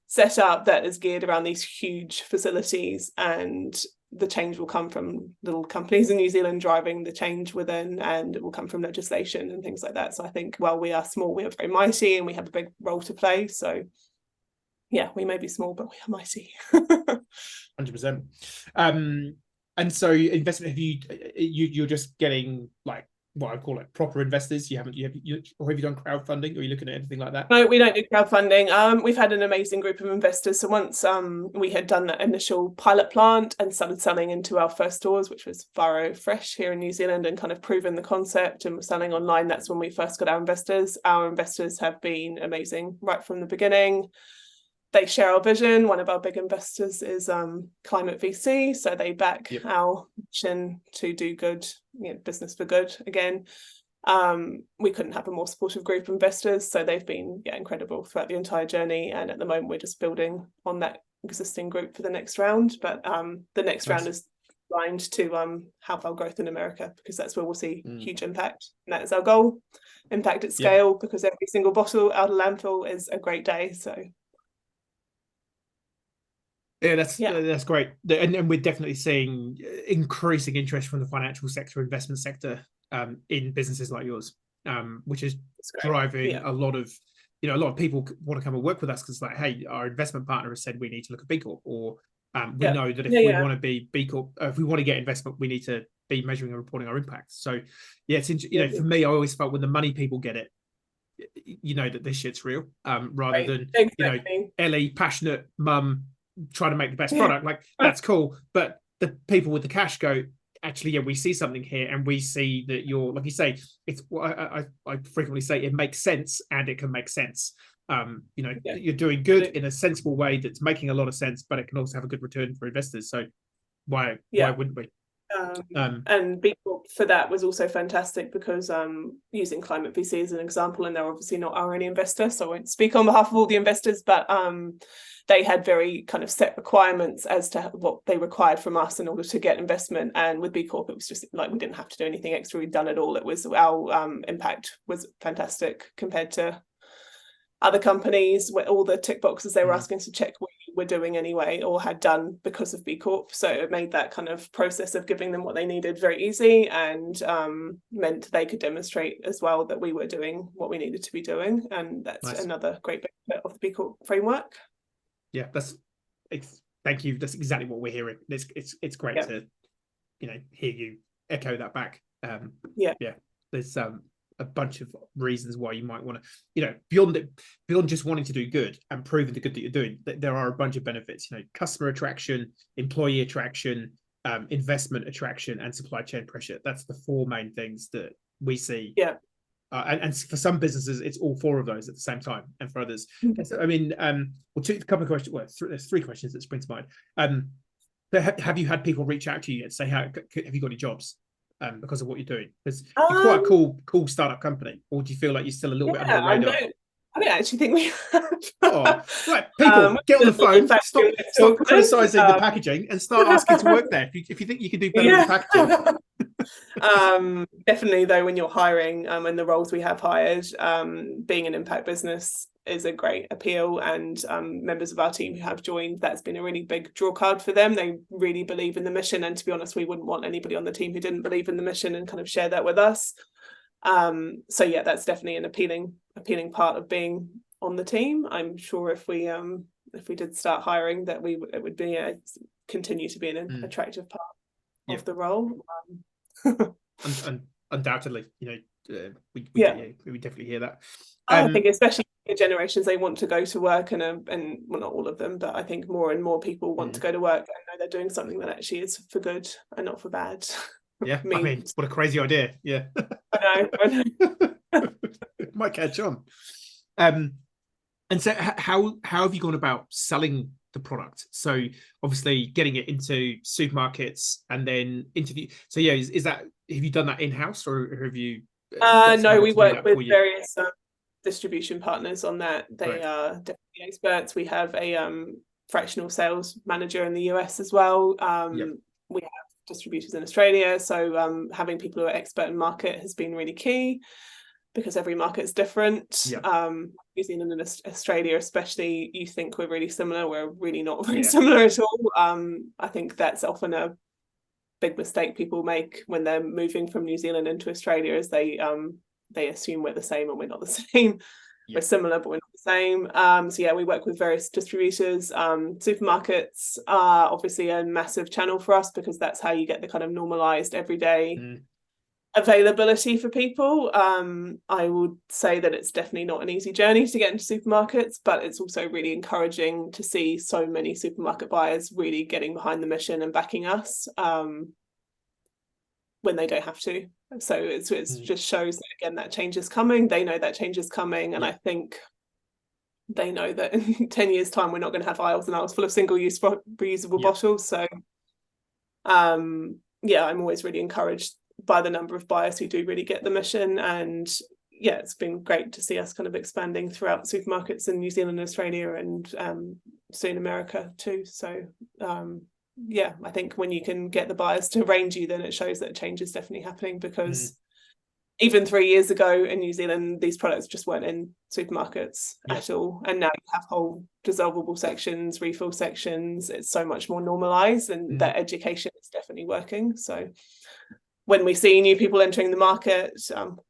setup that is geared around these huge facilities, and the change will come from little companies in New Zealand driving the change within, and it will come from legislation and things like that. So I think, while we are small, we are very mighty and we have a big role to play. So yeah, we may be small, but we are mighty. 100%. And so investment, you're just getting like what I call it proper investors. Or have you done crowdfunding? Or are you looking at anything like that? No, we don't do crowdfunding. We've had an amazing group of investors. So once we had done that initial pilot plant and started selling into our first stores, which was Faro Fresh here in New Zealand, and kind of proven the concept and we're selling online, that's when we first got our investors. Our investors have been amazing right from the beginning. They share our vision. One of our big investors is Climate VC, so they back our mission to do good, business for good again. We couldn't have a more supportive group of investors, so they've been incredible throughout the entire journey, and at the moment we're just building on that existing group for the next round. But the next round is aligned to help our growth in America, because that's where we'll see huge impact, and that is our goal. Impact at scale, because every single bottle out of landfill is a great day. So yeah, that's great. And we're definitely seeing increasing interest from the financial sector, investment sector, in businesses like yours, which is driving a lot of people want to come and work with us, because like, hey, our investment partner has said we need to look at B Corp, or we know that if we want to be B Corp, if we want to get investment, we need to be measuring and reporting our impact. So yeah, it's for me, I always felt when the money people get it, that this shit's real, rather than Ellie, passionate mum, trying to make the best product. Like, that's cool, but the people with the cash go, actually, we see something here, and we see that you're, like you say, it's I frequently say, it makes sense, and it can make sense. You're doing good in a sensible way that's making a lot of sense, but it can also have a good return for investors. So why wouldn't we? And B Corp for that was also fantastic, because using Climate VC as an example, and they're obviously not our only investor, so I won't speak on behalf of all the investors, but they had very kind of set requirements as to what they required from us in order to get investment. And with B Corp, it was just like, we didn't have to do anything extra. We'd done it all. It was our impact was fantastic compared to other companies, where all the tick boxes they were asking us to check we were doing anyway, or had done because of B Corp. So it made that kind of process of giving them what they needed very easy, and meant they could demonstrate as well that we were doing what we needed to be doing. And that's another great benefit of the B Corp framework. Yeah, thank you. That's exactly what we're hearing. It's great to hear you echo that back. There's a bunch of reasons why you might want to, beyond just wanting to do good and proving the good that you're doing, there are a bunch of benefits. Customer attraction, employee attraction, investment attraction, and supply chain pressure. That's the four main things that we see. And for some businesses, it's all four of those at the same time, and for others, I mean, a couple of questions. Well, there's three questions that spring to mind. Have you had people reach out to you and say, have you got any jobs because of what you're doing? Because you're quite a cool startup company, or do you feel like you're still a little bit under the radar? I don't actually think we have. Right, people, get on the phone, stop criticising the packaging, and start asking to work there. If you think you can do better with the packaging. Definitely, though, when you're hiring, and the roles we have hired, being an impact business is a great appeal, and members of our team who have joined, that's been a really big draw card for them. They really believe in the mission, and to be honest, we wouldn't want anybody on the team who didn't believe in the mission and kind of share that with us. So yeah, that's definitely an appealing part of being on the team. I'm sure if we did start hiring, that it would be continue to be an attractive part of the role. Undoubtedly, we definitely hear that. I think especially in generations, they want to go to work, and well, not all of them, but I think more and more people want to go to work and know they're doing something that actually is for good and not for bad. Yeah, I mean, means. what a crazy idea. Yeah. I know. It might catch on. Um, and so how have you gone about selling the product? So obviously getting it into supermarkets and then into the so yeah, is that have you done that in-house or have you got No, someone we to do work that with for you? various distribution partners on that. They Right. are definitely experts. We have a fractional sales manager in the US as well. Yep. We have distributors in Australia, so having people who are expert in market has been really key because every market is different. Yep. New Zealand and Australia, especially, you think we're really similar. We're really not very Yeah. similar at all. I think that's often a big mistake people make when they're moving from New Zealand into Australia, is they assume we're the same and we're not the same. Yep. We're similar, but we're not the same. So yeah, we work with various distributors. Supermarkets are obviously a massive channel for us because that's how you get the kind of normalized everyday availability for people. I would say that it's definitely not an easy journey to get into supermarkets, but it's also really encouraging to see so many supermarket buyers really getting behind the mission and backing us when they don't have to. So it's just shows that, again, that change is coming. They know that change is coming, and I think they know that in 10 years time we're not going to have aisles and aisles full of single-use reusable bottles. So yeah, I'm always really encouraged by the number of buyers who do really get the mission, and yeah, it's been great to see us kind of expanding throughout supermarkets in New Zealand and Australia, and soon America too. So yeah, I think when you can get the buyers to range you, then it shows that change is definitely happening, because even 3 years ago in New Zealand, these products just weren't in supermarkets at all. And now you have whole dissolvable sections, refill sections. It's so much more normalized, and that education is definitely working. So when we see new people entering the market,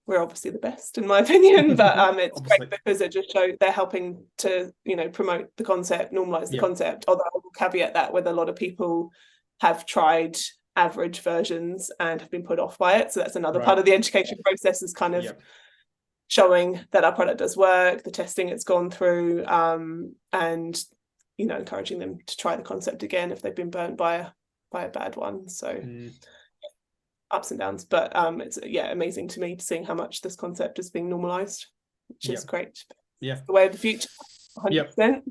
we're obviously the best, in my opinion, but it's great because it just shows they're helping to, promote the concept, normalize the concept. Although I will caveat that with a lot of people have tried average versions and have been put off by it. So that's another part of the education process, is kind of showing that our product does work, the testing it's gone through, and encouraging them to try the concept again if they've been burnt by a bad one. So ups and downs, but it's amazing to me seeing how much this concept is being normalized, which is great. It's the way of the future. 100%.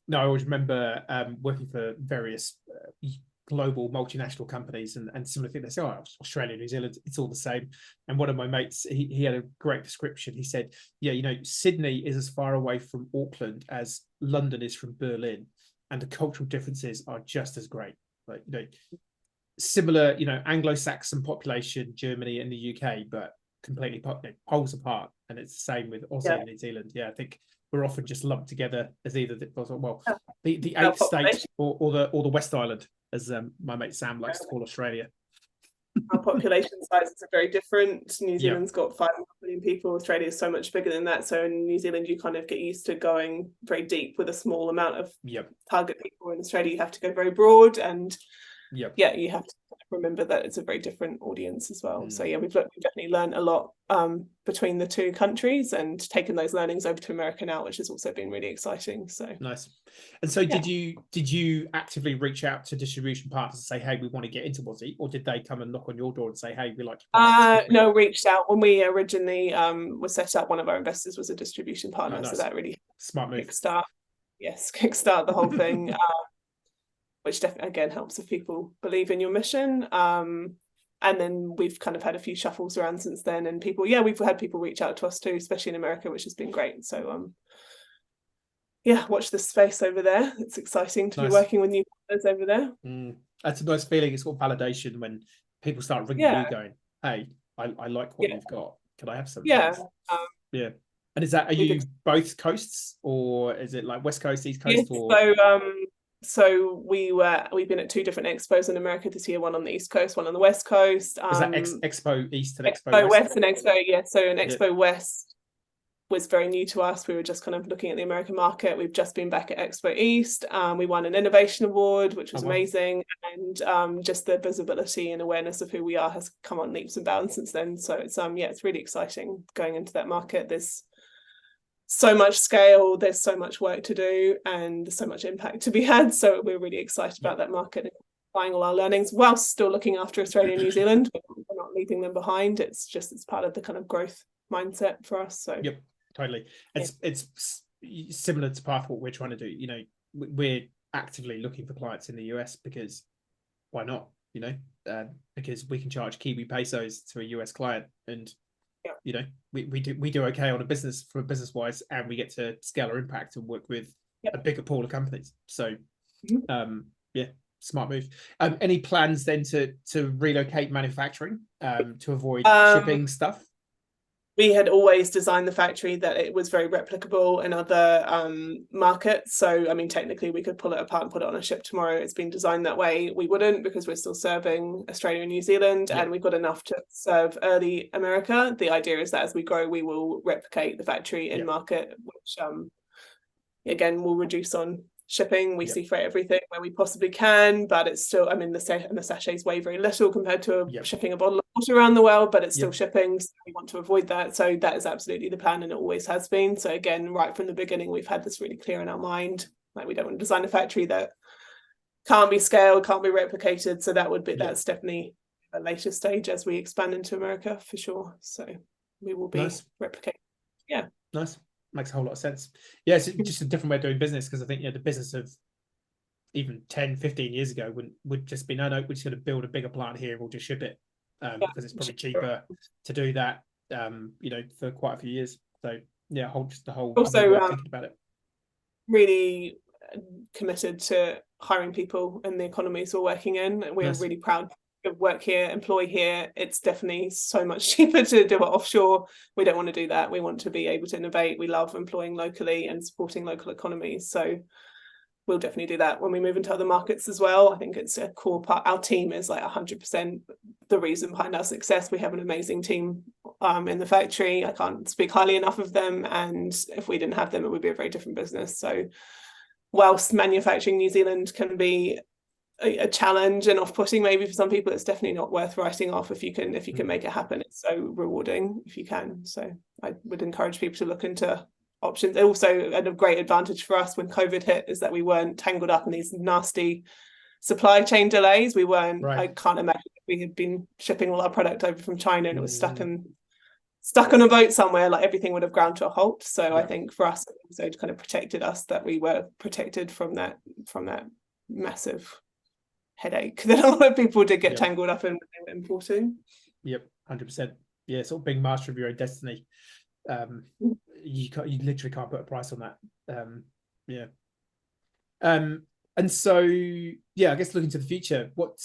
No, I always remember working for various global multinational companies, and similar thing. They say, oh, Australia, New Zealand, it's all the same. And one of my mates, he had a great description. He said, Sydney is as far away from Auckland as London is from Berlin, and the cultural differences are just as great. Like, similar, Anglo-Saxon population, Germany and the UK, but completely poles apart. And it's the same with Aussie and New Zealand. I think we're often just lumped together as either the eighth state or the West Island, as my mate Sam likes to call Australia. Our population sizes are very different. New Zealand's got 5 million people. Australia is so much bigger than that. So in New Zealand, you kind of get used to going very deep with a small amount of target people. In Australia, you have to go very broad, and you have to remember that it's a very different audience as well. So we've definitely learned a lot between the two countries, and taken those learnings over to America now, which has also been really exciting. So nice. And so did you actively reach out to distribution partners and say, hey, we want to get into Aussie, or did they come and knock on your door and say, hey, we like your products? No, reached out. When we originally was set up, one of our investors was a distribution partner. So that really smart move. Kickstart the whole thing. Which definitely, again, helps if people believe in your mission. And then we've kind of had a few shuffles around since then, and we've had people reach out to us too, especially in America, which has been great. So watch this space over there. It's exciting to be working with new partners over there. That's a nice feeling. It's got validation when people start ringing you going, hey, I like what you've got. Can I have some? And are you both coasts, or is it like West Coast, East Coast? So we've been at 2 different expos in America this year, one on the East Coast, one on the West Coast. Was that Expo East and Expo West and Expo, so an Expo West was very new to us. We were just kind of looking at the American market. We've just been back at Expo East. We won an innovation award, which was amazing, and just the visibility and awareness of who we are has come on leaps and bounds since then. So it's it's really exciting going into that market. There's so much scale, there's so much work to do, and there's so much impact to be had. So we're really excited about that market. applying all our learnings whilst still looking after Australia and New Zealand. We're not leaving them behind. It's part of the kind of growth mindset for us. So yep, totally. It's similar to part of what we're trying to do. You know, we're actively looking for clients in the US because why not? You know, because we can charge Kiwi pesos to a US client, and you know, we do okay on a business wise, and we get to scale our impact and work with a bigger pool of companies. So yeah, smart move. Any plans then to relocate manufacturing to avoid shipping stuff? We had always designed the factory that it was very replicable in other markets. So, I mean, technically we could pull it apart and put it on a ship tomorrow. It's been designed that way. We wouldn't, because we're still serving Australia and New Zealand, and we've got enough to serve early America. The idea is that as we grow, we will replicate the factory in market, which again will reduce on shipping. We sea freight everything where we possibly can, but it's still, I mean, the sachets weigh very little compared to shipping a bottle of water around the world, but it's still shipping, so we want to avoid that. So that is absolutely the plan, and it always has been. So again, right from the beginning, we've had this really clear in our mind, like we don't want to design a factory that can't be scaled, can't be replicated. So that would be that's definitely a later stage as we expand into America for sure. So we will be replicating. Nice. Makes a whole lot of sense. Yeah, it's just a different way of doing business, because I think, you know, the business of even 10, 15 years ago would just be, no, we're just going to build a bigger plant here, we'll just ship it, because it's probably cheaper to do that, you know, for quite a few years. So yeah, the whole also way of thinking about it. Really committed to hiring people in the economies we're working in. We're really proud of work here, employ here. It's definitely so much cheaper to do it offshore. We don't want to do that. We want to be able to innovate. We love employing locally and supporting local economies. So we'll definitely do that when we move into other markets as well. I think it's a core part. Our team is like 100% the reason behind our success. We have an amazing team in the factory. I can't speak highly enough of them. And if we didn't have them, it would be a very different business. So whilst manufacturing New Zealand can be a challenge and off-putting maybe for some people, it's definitely not worth writing off if you can make it happen. It's so rewarding if you can. So I would encourage people to look into options. Also, a great advantage for us when COVID hit is that we weren't tangled up in these nasty supply chain delays. We weren't. I can't imagine if we had been shipping all our product over from China and it was stuck on a boat somewhere, like everything would have ground to a halt. So I think for us, it kind of protected us, that we were protected from that massive headache that a lot of people did get tangled up in when they were importing. 100%. Yeah, sort of being master of your own destiny. You literally can't put a price on that. And so I guess looking to the future, what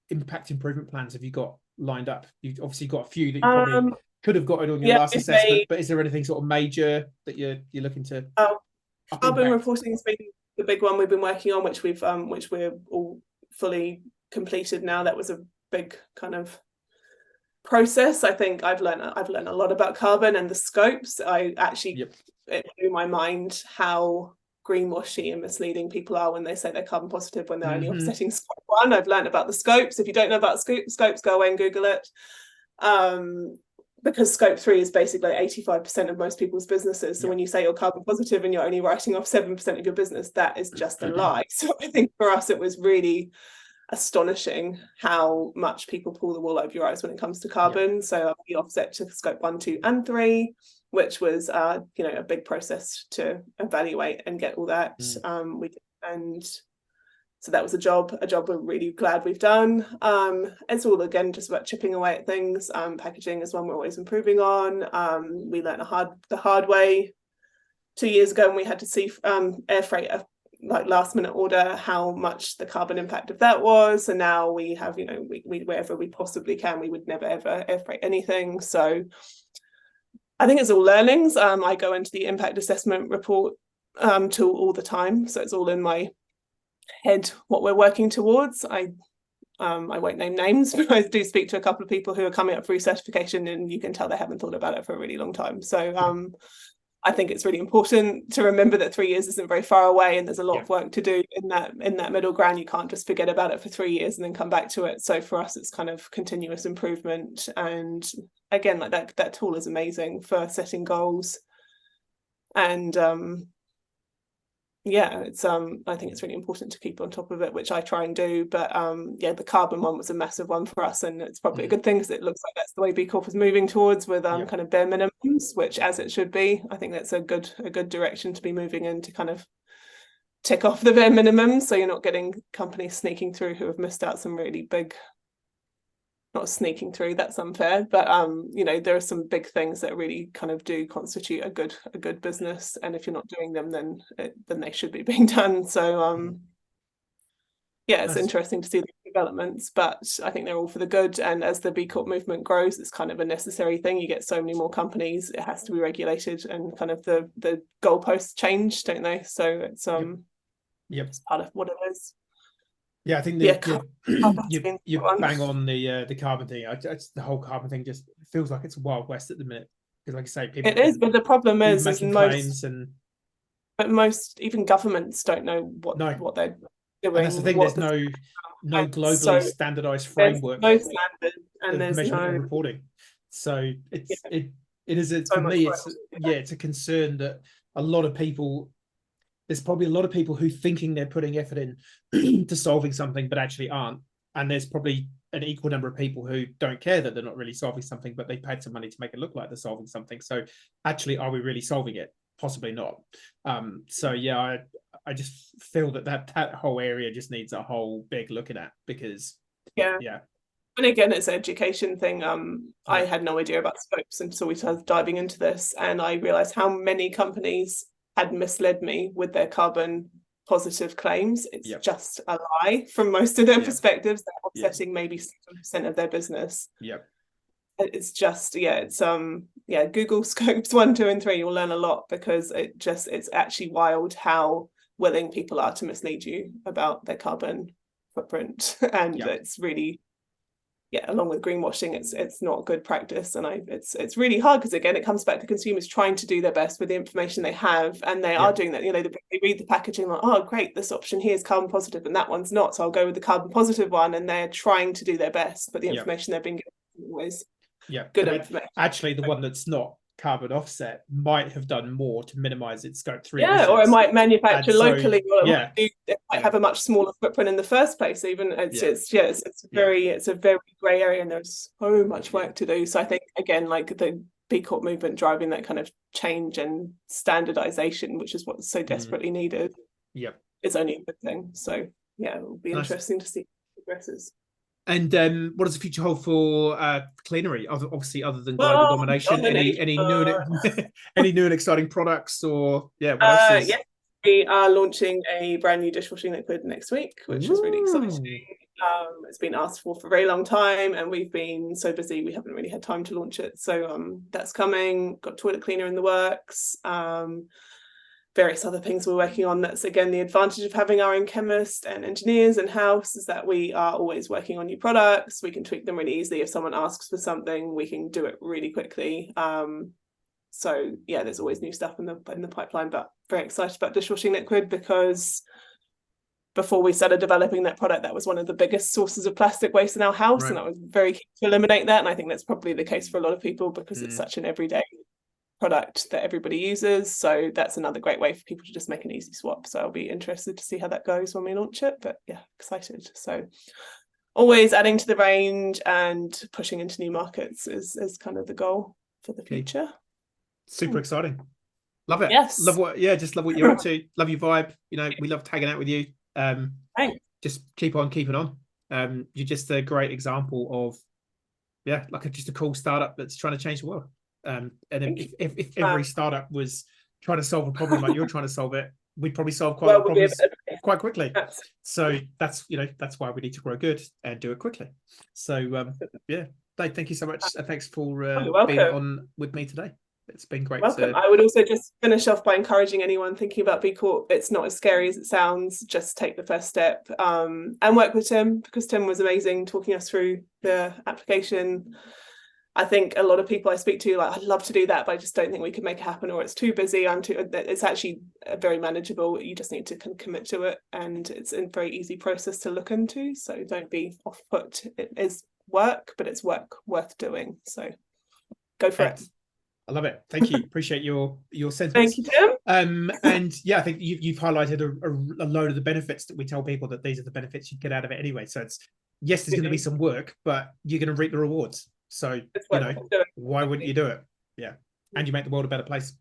impact improvement plans have you got lined up? You've obviously got a few that you probably could have gotten on your last assessment, but is there anything sort of major that you're looking to carbon reporting has been the big one we've been working on, which we're all fully completed now. That was a big kind of process. I think I've learned a lot about carbon and the scopes. I actually it blew my mind how greenwashy and misleading people are when they say they're carbon positive when they're only offsetting scope 1. I've learned about the scopes. If you don't know about scopes, go away and Google it. Because scope 3 is basically 85% of most people's businesses. So when you say you're carbon positive and you're only writing off 7% of your business, that is just a lie. So I think for us, it was really astonishing how much people pull the wool over your eyes when it comes to carbon. So we offset to scope 1, 2, and 3, which was a big process to evaluate and get all that. We did, and so that was a job we're really glad we've done. It's all again just about chipping away at things. Packaging is one we're always improving on. We learned the hard way 2 years ago when we had to see air freight like last minute order, how much the carbon impact of that was. And now we have, we wherever we possibly can, we would never ever air freight anything. So I think it's all learnings. I go into the impact assessment report tool all the time, so it's all in my head what we're working towards. I won't name names, but I do speak to a couple of people who are coming up for recertification, and you can tell they haven't thought about it for a really long time. So I think it's really important to remember that 3 years isn't very far away, and there's a lot of work to do in that middle ground. You can't just forget about it for 3 years and then come back to it. So for us, it's kind of continuous improvement. And again, like that tool is amazing for setting goals and yeah, it's I think it's really important to keep on top of it, which I try and do. But yeah, the carbon one was a massive one for us, and it's probably a good thing because it looks like that's the way B Corp is moving towards, with kind of bare minimums, which, as it should be. I think that's a good direction to be moving in, to kind of tick off the bare minimums, so you're not getting companies sneaking through who have missed out some really big, not sneaking through, that's unfair, but you know, there are some big things that really kind of do constitute a good business, and if you're not doing them, then they should be being done. So yeah, it's interesting to see the developments, but I think they're all for the good. And as the B Corp movement grows, it's kind of a necessary thing. You get so many more companies, it has to be regulated, and kind of the goalposts change, don't they? So it's it's part of what it is. Yeah, I think you bang on the carbon thing. The whole carbon thing just feels like it's a Wild West at the minute, because, like I say, people. It is, but the problem is most even governments don't know what they're doing. And that's the thing. There's no globally standardized framework. There's no standard, and there's no reporting. So it is for me. It's a concern that a lot of people. There's probably a lot of people who thinking they're putting effort in to solving something, but actually aren't. And there's probably an equal number of people who don't care that they're not really solving something, but they paid some money to make it look like they're solving something. So actually, are we really solving it? Possibly not. So yeah, I just feel that whole area just needs a whole big looking at, because yeah. And again, it's an education thing. I had no idea about scopes until we started diving into this, and I realized how many companies had misled me with their carbon positive claims. It's just a lie from most of their perspectives. They're offsetting maybe 7% of their business. It's just it's Google Scopes 1, 2, and 3. You'll learn a lot, because it's actually wild how willing people are to mislead you about their carbon footprint. And it's really, along with greenwashing, it's not good practice. And it's really hard, because again, it comes back to consumers trying to do their best with the information they have, and they are doing that. You know, they read the packaging like, oh great, this option here is carbon positive and that one's not, so I'll go with the carbon positive one, and they're trying to do their best, but the information they're being given is always good information. Actually, the one that's not carbon offset might have done more to minimize its scope 3 emissions. Or it might manufacture locally, or it might have a much smaller footprint in the first place. Even it's a very grey area, and there's so much work to do. So I think, again, like the B Corp movement driving that kind of change and standardization, which is what's so desperately needed, is only a good thing. So yeah, it will be interesting to see how it progresses. And what does the future hold for Cleanery? Obviously, other than global domination, any new and exciting products, or what else is... we are launching a brand new dishwashing liquid next week, which is really exciting. It's been asked for a very long time, and we've been so busy we haven't really had time to launch it. So that's coming. Got toilet cleaner in the works. Various other things we're working on. That's again the advantage of having our own chemist and engineers in-house, is that we are always working on new products. We can tweak them really easily. If someone asks for something, we can do it really quickly. So yeah, there's always new stuff in the pipeline, but very excited about dishwashing liquid, because before we started developing that product, that was one of the biggest sources of plastic waste in our house, and I was very keen to eliminate that. And I think that's probably the case for a lot of people, because it's such an everyday product that everybody uses. So that's another great way for people to just make an easy swap. So I'll be interested to see how that goes when we launch it, but yeah, excited. So always adding to the range and pushing into new markets is kind of the goal for the future. Super exciting. Love it. Yes. Love what you're up to. Love your vibe. You know, we love tagging out with you. Thanks. Just keep on keeping on. You're just a great example of just a cool startup that's trying to change the world. And if every startup was trying to solve a problem like you're trying to solve it, we'd probably solve quite a lot of problems quite quickly. So that's why we need to grow good and do it quickly. So Dave, thank you so much. Thanks for being on with me today. It's been great. Welcome. I would also just finish off by encouraging anyone thinking about B Corp. It's not as scary as it sounds. Just take the first step and work with Tim, because Tim was amazing talking us through the application. I think a lot of people I speak to, like, I'd love to do that, but I just don't think we could make it happen, or it's too busy. It's actually very manageable. You just need to commit to it, and it's a very easy process to look into. So don't be off put. It is work, but it's work worth doing. So go for it. I love it. Thank you. Appreciate your Thank sentiments. you, Tim. And yeah, I think you've highlighted a load of the benefits that we tell people that these are the benefits you get out of it anyway. So it's, yes, there's going to be some work, but you're going to reap the rewards. So, why wouldn't you do it? Yeah. And you make the world a better place.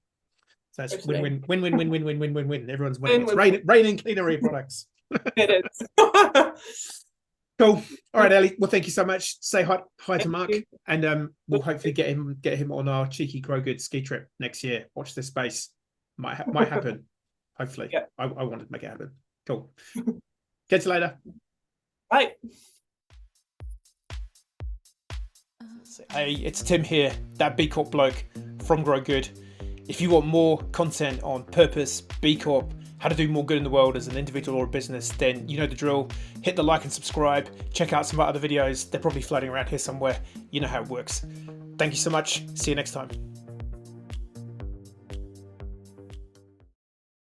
So it's win-win, win-win, win-win, win-win, win-win. Everyone's winning. It's raining Cleanery products. It is. Cool. All right, Ellie. Well, thank you so much. Say hi to Mark, and we'll hopefully get him on our cheeky Grow Good ski trip next year. Watch this space. Might happen. Hopefully. Yeah. I wanted to make it happen. Cool. Catch you later. Bye. Hey, it's Tim here, that B Corp bloke from Grow Good. If you want more content on purpose, B Corp, how to do more good in the world as an individual or a business, then you know the drill. Hit the like and subscribe. Check out some of our other videos. They're probably floating around here somewhere. You know how it works. Thank you so much. See you next time.